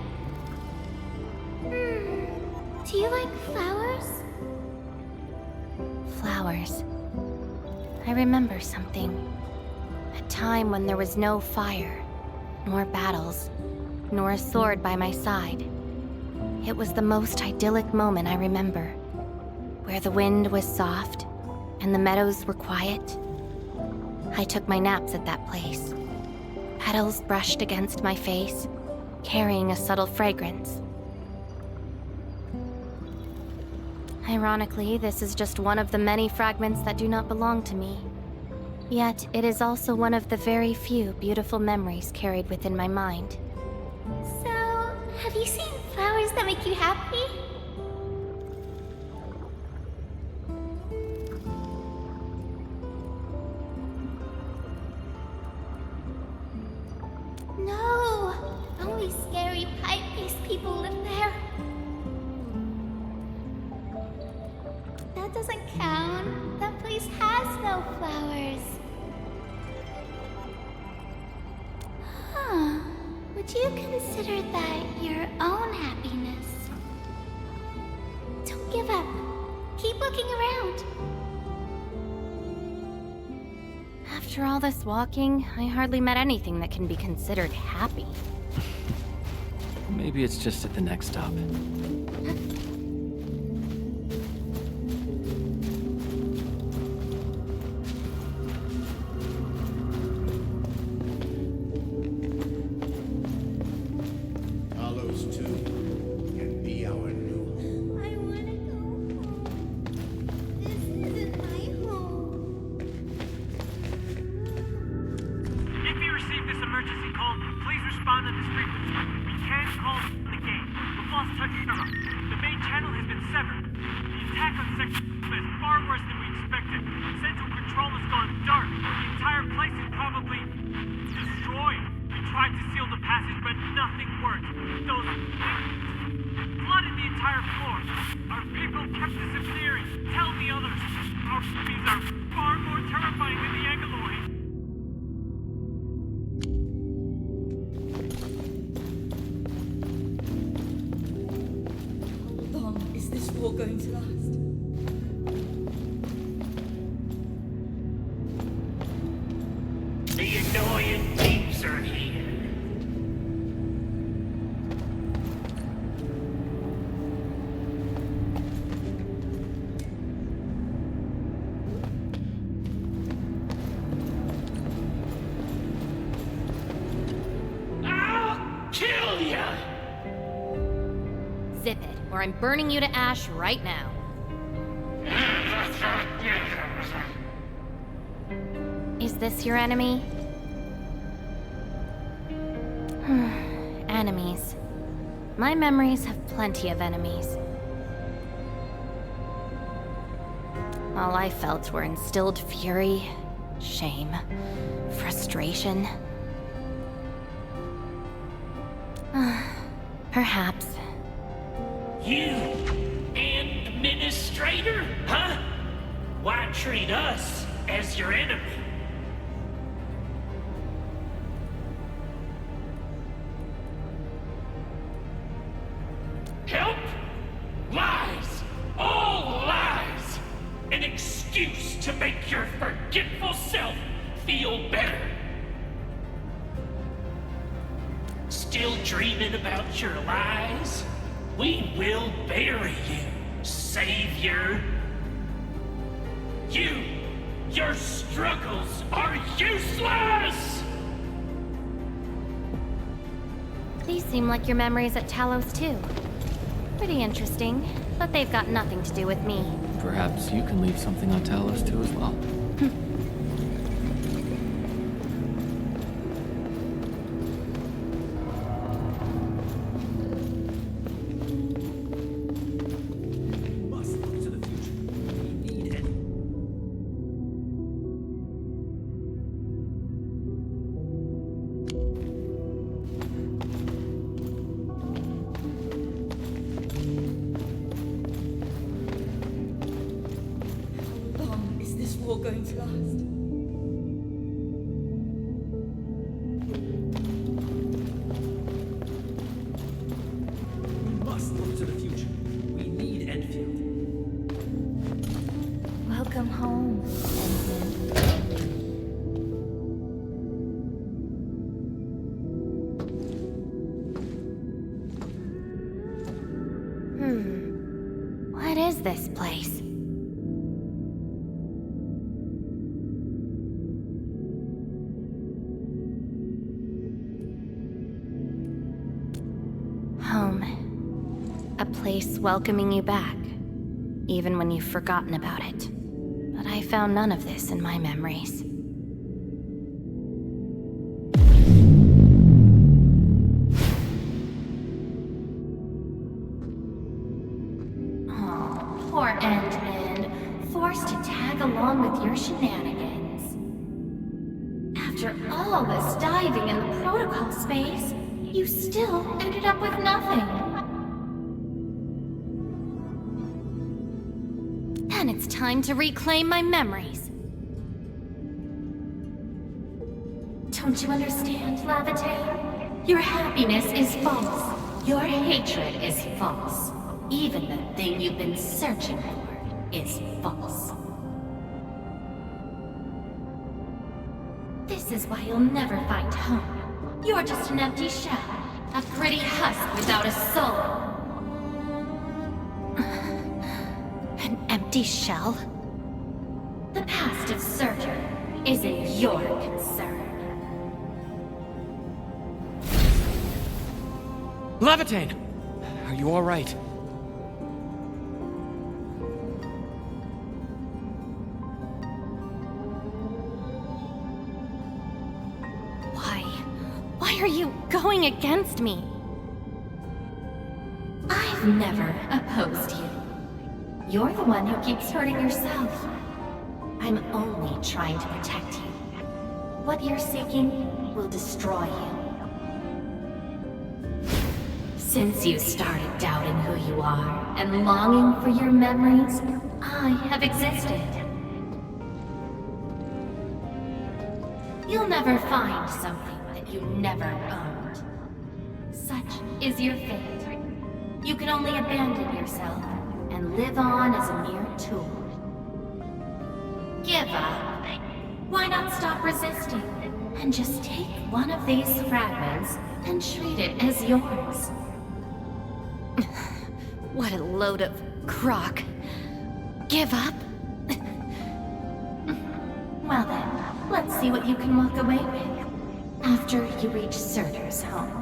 Do you like flowers? Flowers. I remember something. A time when there was no fire, nor battles, nor a sword by my side. It was the most idyllic moment I remember, where the wind was soft and the meadows were quiet. I took my naps at that place. Petals brushed against my face, carrying a subtle fragrance. Ironically, this is just one of the many fragments that do not belong to me. Yet, it is also one of the very few beautiful memories carried within my mind. So, have you seen flowers that make you happy? No! Only scary pipe-faced people live there. That doesn't count. That place has no flowers. Huh. Would you consider that your own happiness? Don't give up. Keep looking around. After all this walking, I hardly met anything that can be considered happy. Maybe it's just at the next stop. place is probably destroyed. We tried to seal the passage, but nothing worked. Those things flooded the entire floor. Our people kept disappearing. Tell the others. Our bees are far more terrifying than the Angaloid. How long is this war going to last? The annoying peeps are here. I'll kill ya! Zip it, or I'm burning you to ash right now. Is this your enemy? Enemies. My memories have plenty of enemies. All I felt were instilled fury, shame, frustration. Perhaps. You, Endministrator, huh? Why treat us as your enemy? Help? Lies! All lies! An excuse to make your forgetful self feel better. Still dreaming about your lies? We will bury you, Savior. Your struggles are useless! These seem like your memories at Talos-II. Pretty interesting, but they've got nothing to do with me. Perhaps you can leave something on Talos-II as well. Going to last. We must look to the future. We need Endfield. Welcome home, Endman. What is this place? Home. A place welcoming you back, even when you've forgotten about it. But I found none of this in my memories. Oh, poor Endman, forced to tag along with your shenanigans. After all this diving in the protocol space, you still ended up with nothing. And it's time to reclaim my memories. Don't you understand, Laevatain? Your happiness is false. Your hatred is false. Even the thing you've been searching for is false. This is why you'll never find home. You're just an empty shell. A pretty husk without a soul. An empty shell? The past of Surtur isn't your concern. Laevatain! Are you alright? Why are you going against me? I've never opposed you. You're the one who keeps hurting yourself. I'm only trying to protect you. What you're seeking will destroy you. Since you started doubting who you are and longing for your memories, I have existed. You'll never find something that you never owned. Such is your fate. You can only abandon yourself and live on as a mere tool. Give up. Why not stop resisting and just take one of these fragments and treat it as yours? What a load of crock. Give up? Well then, let's see what you can walk away with after you reach Surtur's home.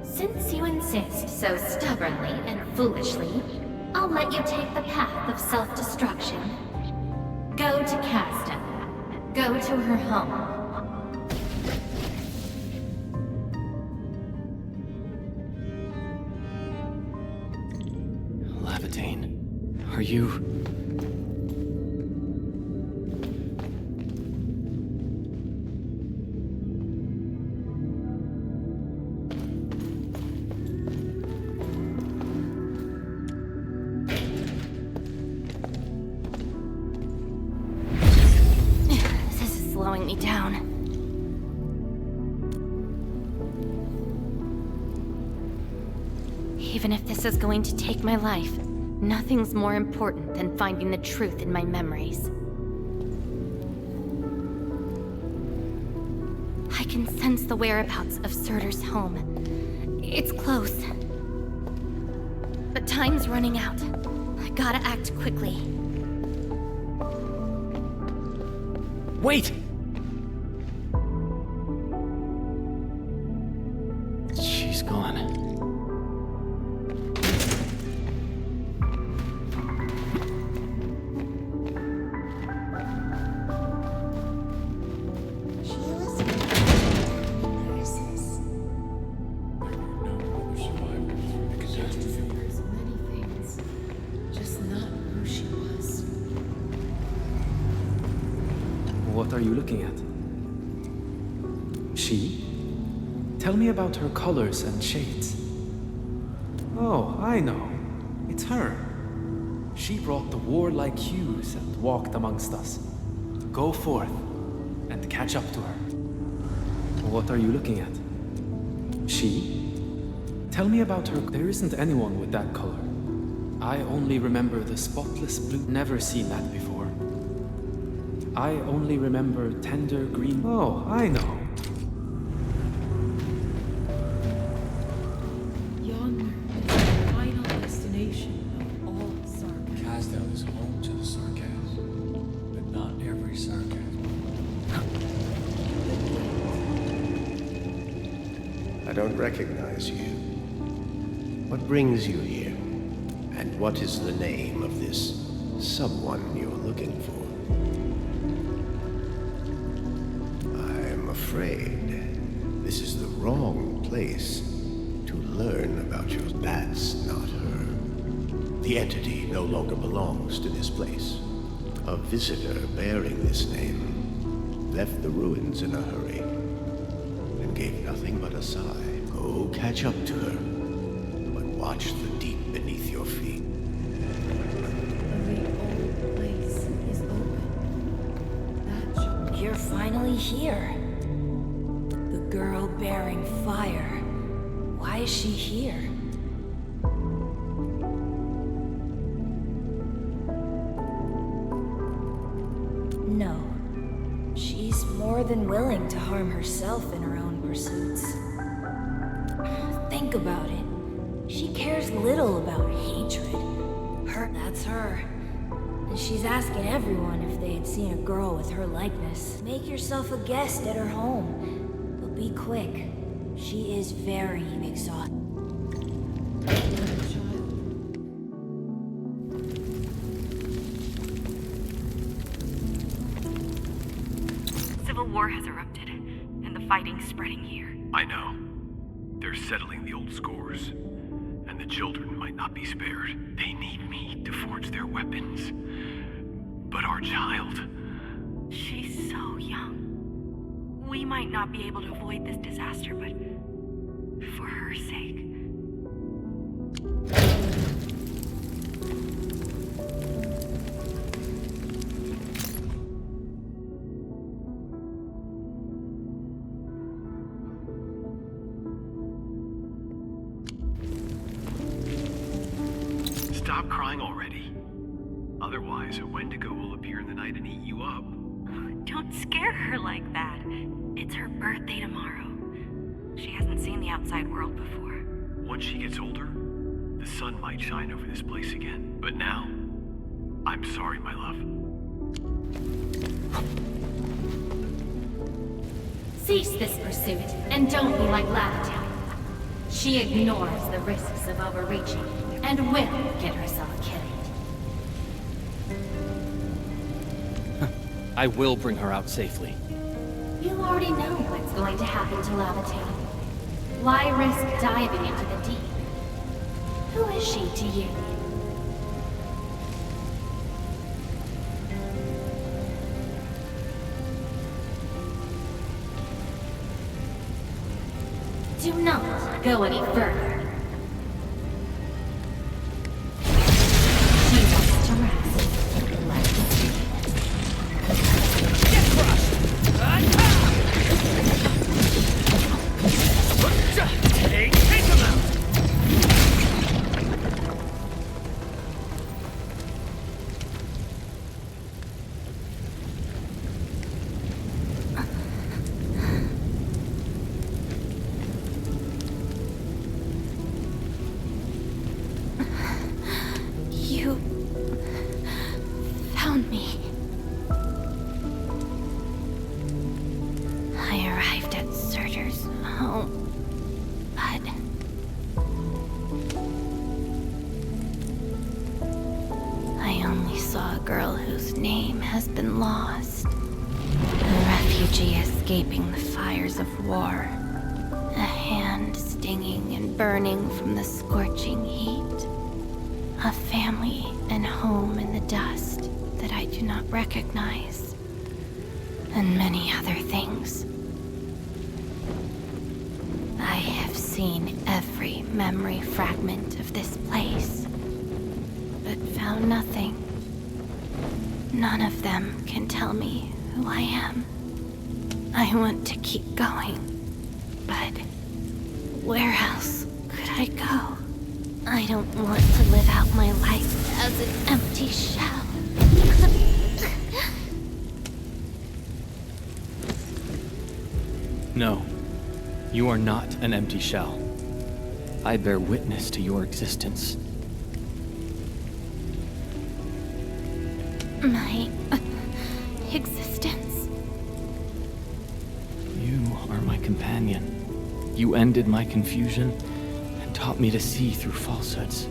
Since you insist so stubbornly and foolishly, I'll let you take the path of self-destruction. Go to Caston. Go to her home. Laevatain, are you... Slowing me down. Even if this is going to take my life, nothing's more important than finding the truth in my memories. I can sense the whereabouts of Surtur's home. It's close. But time's running out. I gotta act quickly. Wait! She's gone. What are you looking at? She? Tell me about her colors and shades. Oh, I know. It's her. She brought the warlike hues and walked amongst us. Go forth and catch up to her. What are you looking at? She? Tell me about her. There isn't anyone with that color. I only remember the spotless blue. Never seen that before. I only remember tender green. Oh, I know. Yonder is the final destination of all sarcasm. Castel is home to the sarcasm, but not every sarcasm. I don't recognize you. What brings you here? And what is the name of this someone you're looking for? I'm afraid this is the wrong place to learn about your... That's not her. The entity no longer belongs to this place. A visitor bearing this name left the ruins in a hurry and gave nothing but a sigh. Go catch up to her, but watch the deep beneath your feet. The old place is open. That shall... You're finally here. The girl bearing fire. Why is she here? No. She's more than willing to harm herself in her own pursuits. Think about it. She cares little about hatred. That's her. And she's asking everyone if they had seen a girl with her likeness. Make yourself a guest at her home. But be quick. She is very exhausted. Civil war has erupted, and the fighting's spreading here. I know. They're settling the old scores. And the children might not be spared. They need me to forge their weapons. But our child... She's She's so young. We might not be able to avoid this disaster, but for her sake. Stop crying already. Otherwise, a Wendigo will appear in the night and eat you up. Don't scare her like that. It's her birthday tomorrow. She hasn't seen the outside world before. Once she gets older, the sun might shine over this place again. But now, I'm sorry, my love. Cease this pursuit, and don't be like Laevatain. She ignores the risks of overreaching, and will get herself killed. I will bring her out safely. You already know what's going to happen to Laevatain. Why risk diving into the deep? Who is she to you? Do not go any further. She wants to rest. Let's see. Get crushed! Take him out! You found me. I arrived at Surtur's home, but I only saw a girl whose name has been lost. A refugee escaping the fires of war. A hand stinging and burning from the scorching heat. A family and home in the dust that I do not recognize. And many other things. I have seen every memory fragment of this place, but found nothing. None of them can tell me who I am. I want to keep going, but where else could I go? I don't want to live out my life as an empty shell. No, you are not an empty shell. I bear witness to your existence. My existence? You are my companion. You ended my confusion and taught me to see through falsehoods.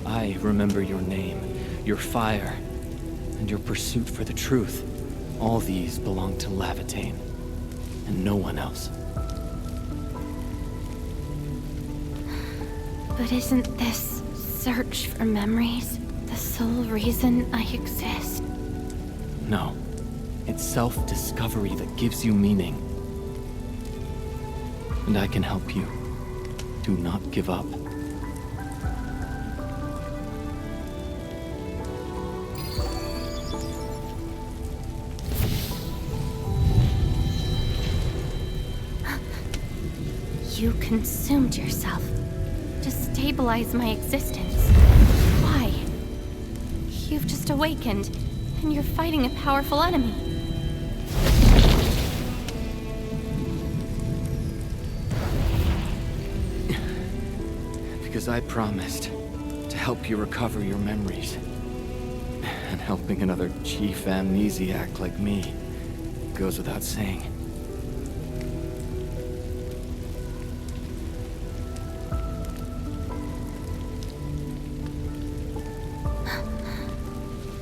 I remember your name, your fire, and your pursuit for the truth. All these belong to Laevatain, and no one else. But isn't this search for memories the sole reason I exist? No. It's self-discovery that gives you meaning. And I can help you. Do not give up. You consumed yourself to stabilize my existence. Why? You've just awakened, and you're fighting a powerful enemy. Because I promised to help you recover your memories. And helping another chief amnesiac like me goes without saying.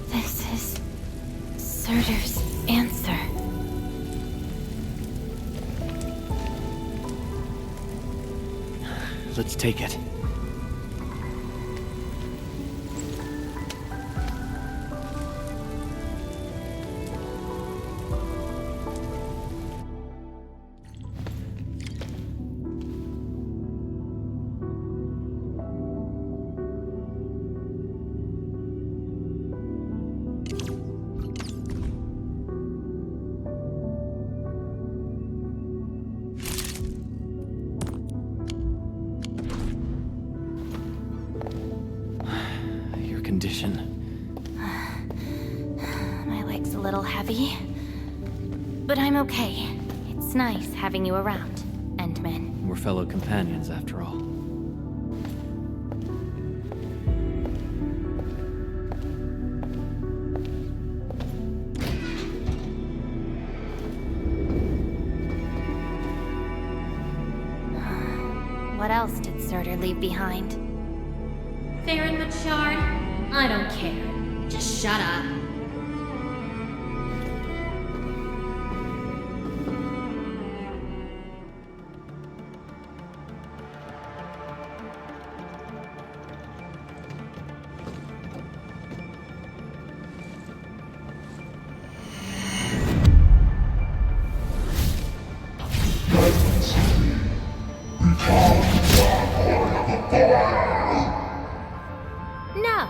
This is Surtur's answer. Let's take it. My leg's a little heavy. But I'm okay. It's nice having you around, Endman. We're fellow companions, after all. What else did Surtur leave behind? Farron Machard? I don't care. Just shut up. No!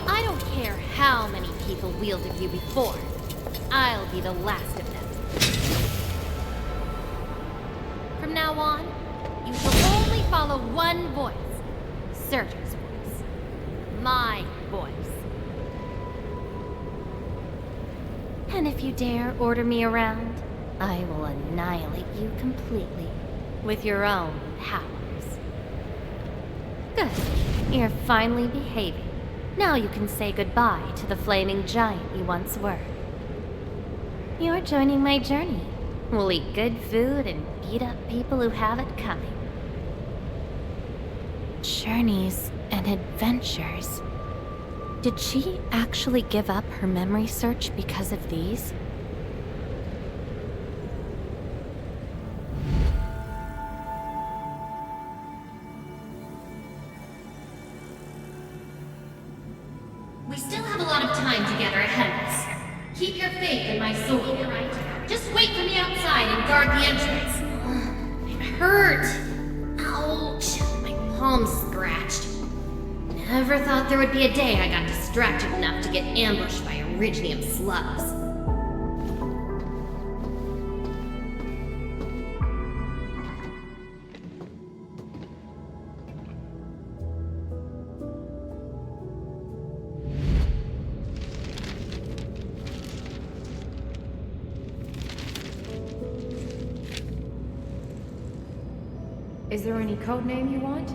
I don't care how many people wielded you before. I'll be the last of them. From now on, you shall only follow one voice. Surtur's voice. My voice. And if you dare order me around, I will annihilate you completely with your own powers. Good. You're finally behaving. Now you can say goodbye to the flaming giant you once were. You're joining my journey. We'll eat good food and beat up people who have it coming. Journeys and adventures. Did she actually give up her memory search because of these? We still have a lot of time together ahead of us. Keep your faith in my soul, alright? Just wait for me outside and guard the entrance. I'm hurt. Ouch. My palm's scratched. Never thought there would be a day I got distracted enough to get ambushed by Originium slugs. Is there any code name you want?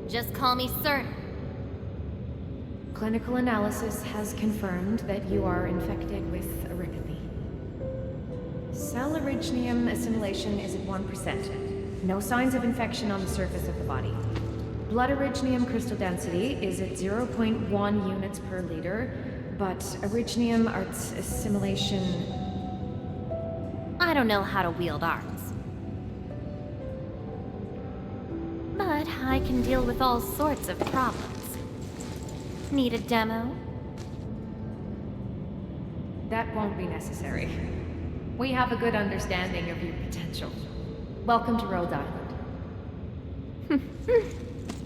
Just call me Surtur. Clinical analysis has confirmed that you are infected with erypathy. Cell originium assimilation is at 1%. No signs of infection on the surface of the body. Blood originium crystal density is at 0.1 units per liter, but originium arts assimilation... I don't know how to wield arts. But I can deal with all sorts of problems. Need a demo? That won't be necessary. We have a good understanding of your potential. Welcome to Rhode Island.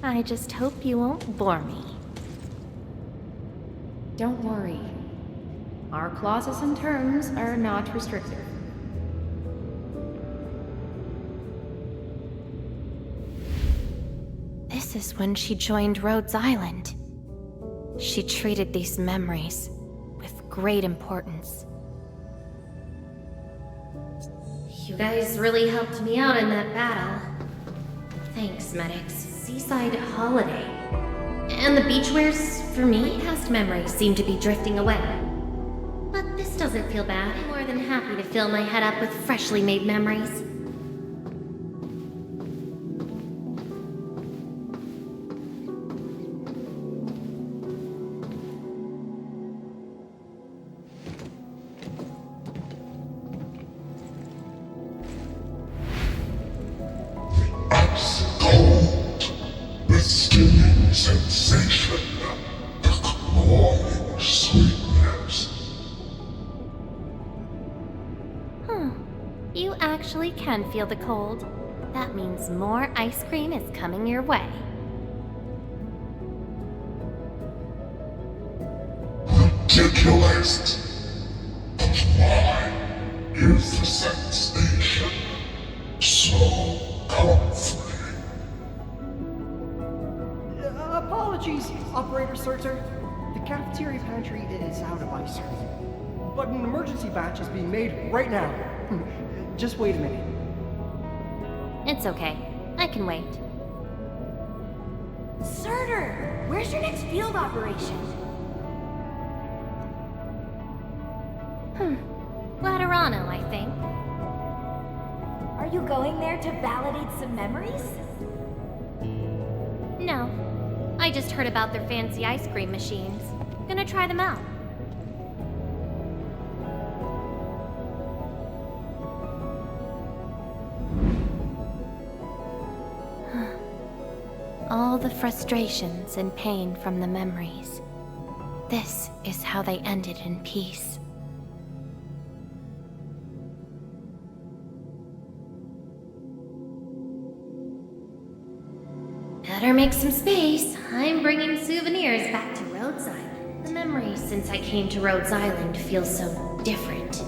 I just hope you won't bore me. Don't worry. Our clauses and terms are not restrictive. This is when she joined Rhodes Island. She treated these memories with great importance. You guys really helped me out in that battle. Thanks, medics. Seaside holiday. And the beachwares, for me, past memories seem to be drifting away. But this doesn't feel bad. I'm more than happy to fill my head up with freshly made memories. Sensation, the cloying sweetness. Huh. You actually can feel the cold. That means more ice cream is coming your way. Ridiculous. But why is the sensation so comforting? Apologies, Operator Surtur. The cafeteria pantry is out of ice cream. But an emergency batch is being made right now. Just wait a minute. It's okay. I can wait. Surtur, where's your next field operation? Laterano, I think. Are you going there to validate some memories? No. I just heard about their fancy ice cream machines. Gonna try them out. All the frustrations and pain from the memories. This is how they ended in peace. Better make some space. I'm bringing souvenirs back to Rhodes Island. The memories since I came to Rhodes Island feel so different.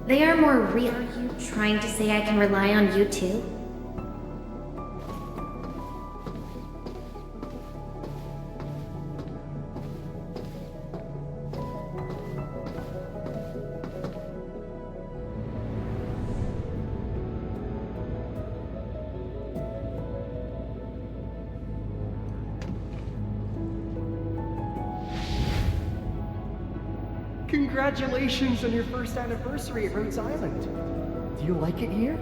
They are more real. Are you trying to say I can rely on you too? Congratulations on your first anniversary at Rhodes Island. Do you like it here?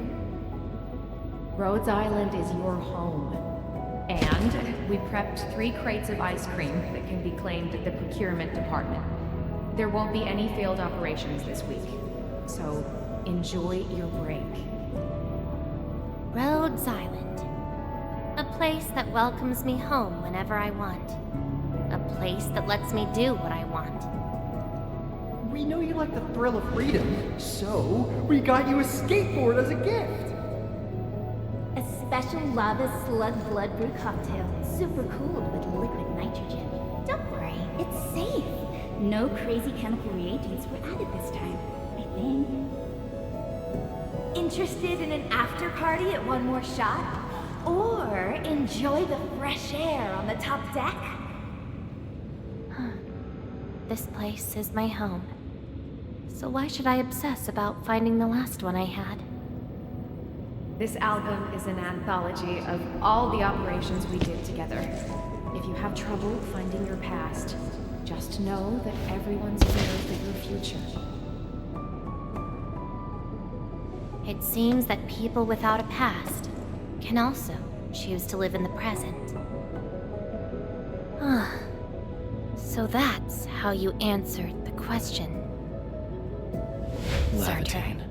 Rhodes Island is your home. And we prepped 3 crates of ice cream that can be claimed at the procurement department. There won't be any failed operations this week, so enjoy your break. Rhodes Island. A place that welcomes me home whenever I want. A place that lets me do what I want. We know you like the thrill of freedom, so we got you a skateboard as a gift. A special lava slug blood brew cocktail, super cooled with liquid nitrogen. Don't worry, it's safe. No crazy chemical reagents were added this time, I think. Interested in an after party at One More Shot? Or enjoy the fresh air on the top deck? This place is my home. So why should I obsess about finding the last one I had? This album is an anthology of all the operations we did together. If you have trouble finding your past, just know that everyone's here for your future. It seems that people without a past can also choose to live in the present. So that's how you answered the question. Laevatain.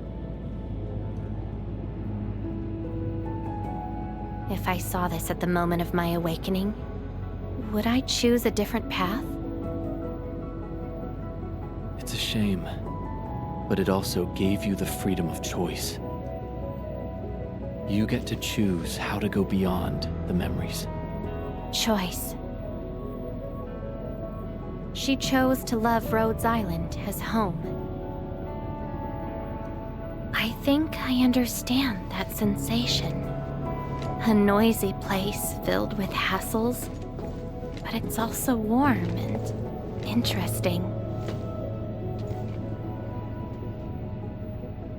If I saw this at the moment of my awakening, would I choose a different path? It's a shame, but it also gave you the freedom of choice. You get to choose how to go beyond the memories. Choice. She chose to love Rhodes Island as home. I think I understand that sensation. A noisy place filled with hassles, but it's also warm and interesting.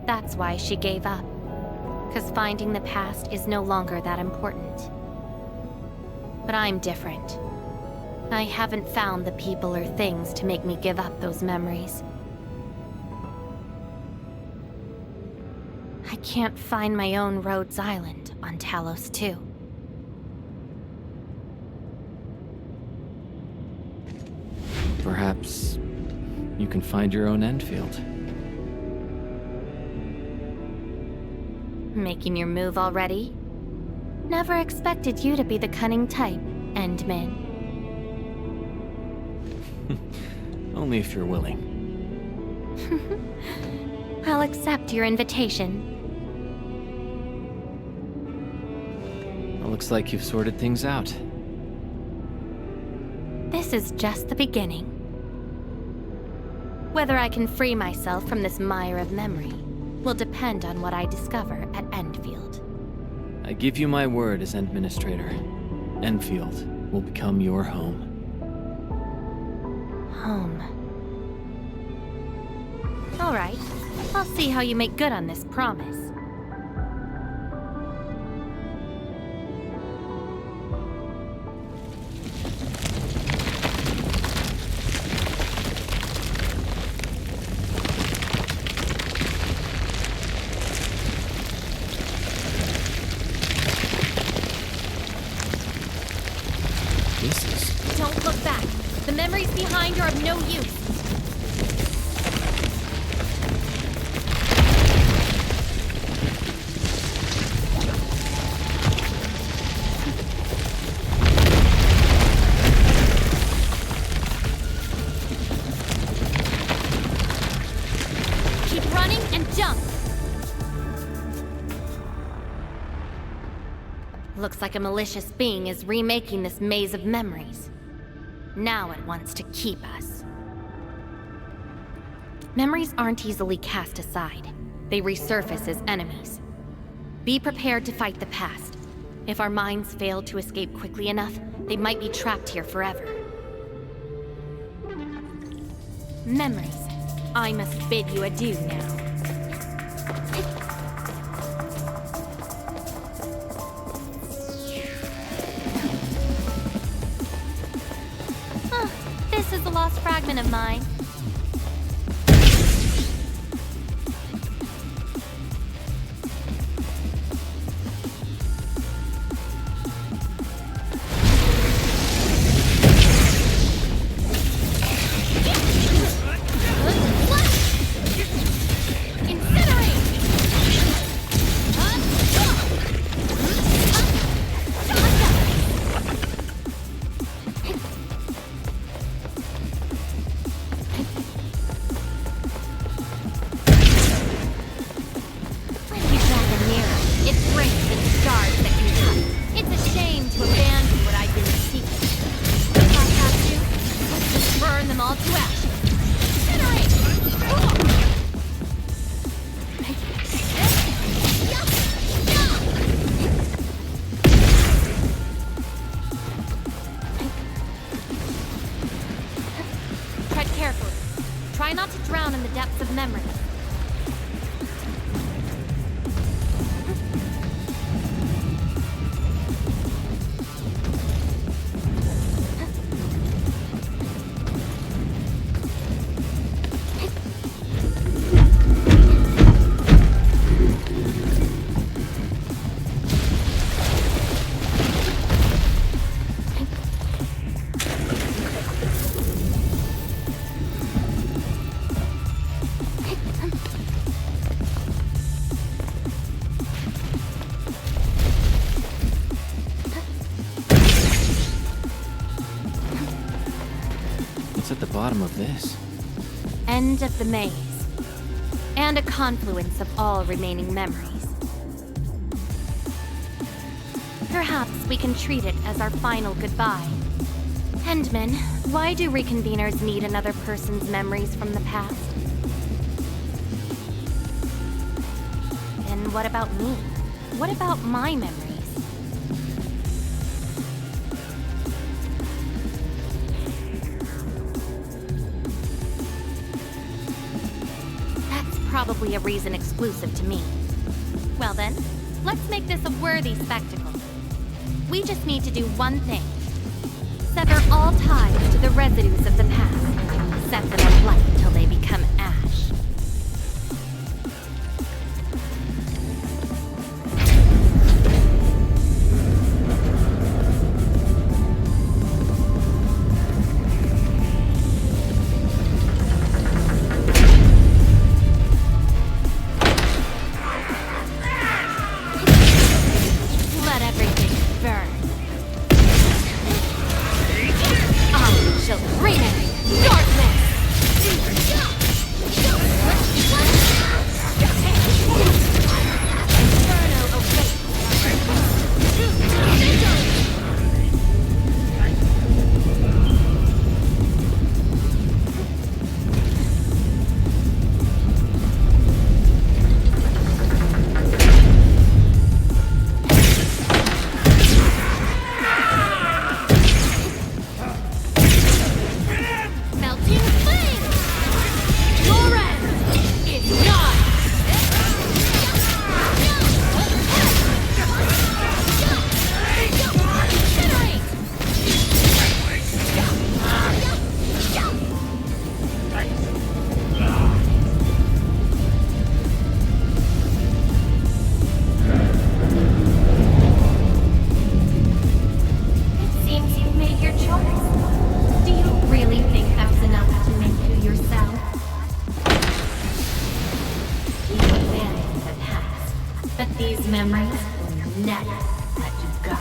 That's why she gave up, 'cause finding the past is no longer that important. But I'm different. I haven't found the people or things to make me give up those memories. I can't find my own Rhodes Island on Talos-II. Perhaps you can find your own Endfield. Making your move already? Never expected you to be the cunning type, Endmin. Only if you're willing. I'll accept your invitation. It looks like you've sorted things out. This is just the beginning. Whether I can free myself from this mire of memory will depend on what I discover at Endfield. I give you my word as Endministrator. Endfield will become your home. Home. All right. I'll see how you make good on this promise. Don't look back. The memories behind are of no use. Keep running and jump. Looks like a malicious being is remaking this maze of memories. Now it wants to keep us. Memories aren't easily cast aside. They resurface as enemies. Be prepared to fight the past. If our minds fail to escape quickly enough, they might be trapped here forever. Memories, I must bid you adieu now. This is a lost fragment of mine. Try not to drown in the depths of memory. At the bottom of this. End of the maze. And a confluence of all remaining memories. Perhaps we can treat it as our final goodbye. Endman, why do reconveners need another person's memories from the past? And what about me? What about my memories? Probably a reason exclusive to me. Well then, let's make this a worthy spectacle. We just need to do one thing. Sever all ties to the residues of the past. Set them alight till they become ash. These memories will never let you go.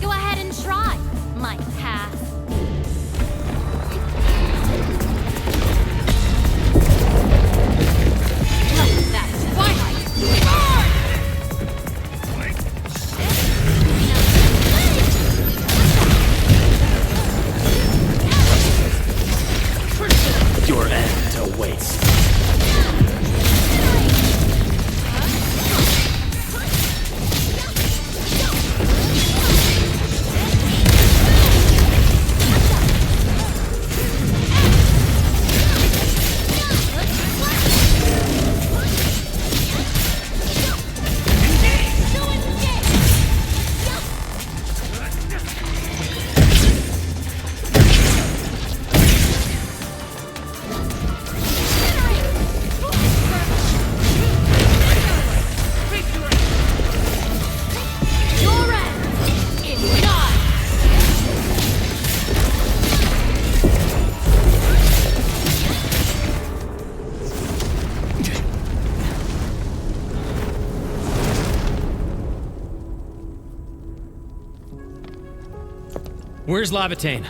Go ahead and try, my path. Your end awaits. Where's Laevatain?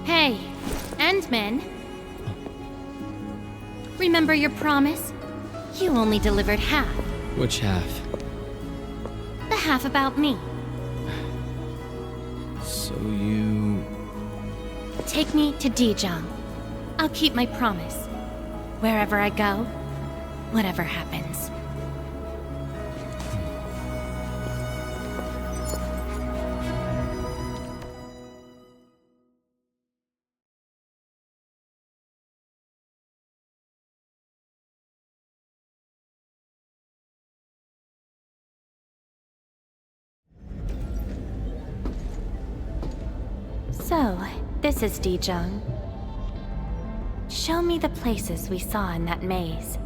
Hey, Endman. Remember your promise? You only delivered half. Which half? The half about me. So you... Take me to Dijong. I'll keep my promise. Wherever I go, whatever happens. So, this is Dijong. Show me the places we saw in that maze.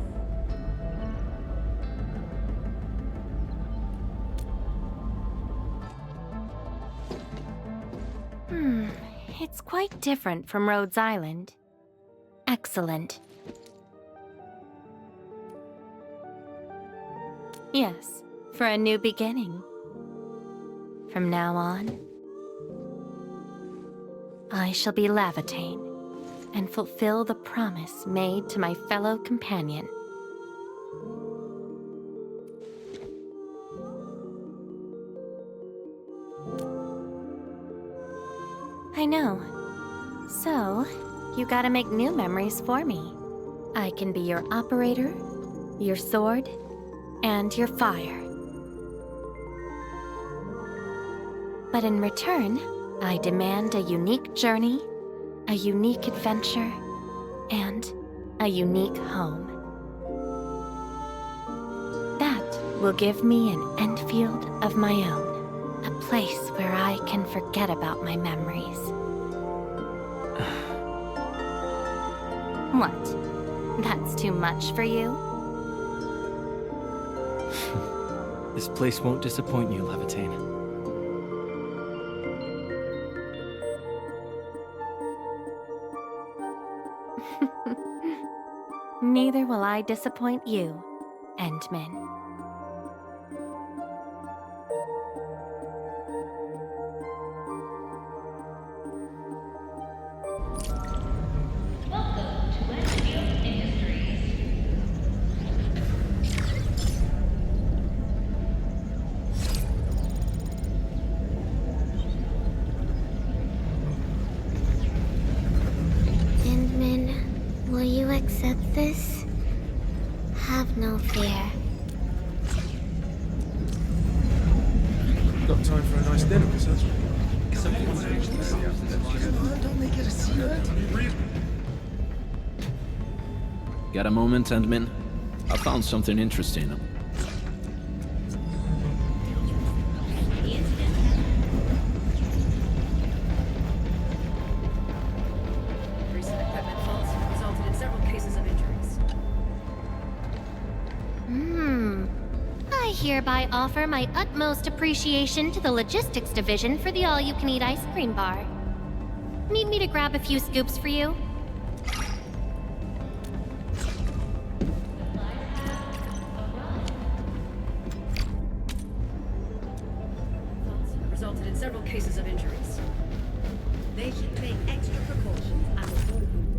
It's quite different from Rhodes Island. Excellent. Yes, for a new beginning. From now on, I shall be Laevatain and fulfill the promise made to my fellow companion. I know. So, you gotta make new memories for me. I can be your operator, your sword, and your fire. But in return, I demand a unique journey, a unique adventure, and a unique home. That will give me an Endfield of my own, a place where I can forget about my memories. What? That's too much for you? This place won't disappoint you, Laevatain. Neither will I disappoint you, Endman. Welcome to Endfield Industries. Endman, will you accept this? Have no fear. Got time for a nice dinner, Professor? Don't make it a secret. Got a moment, Endman? I found something interesting. hereby offer my utmost appreciation to the logistics division for the all-you-can-eat ice cream bar. Need me to grab a few scoops for you? Resulted in several cases of injuries. They should take extra precautions and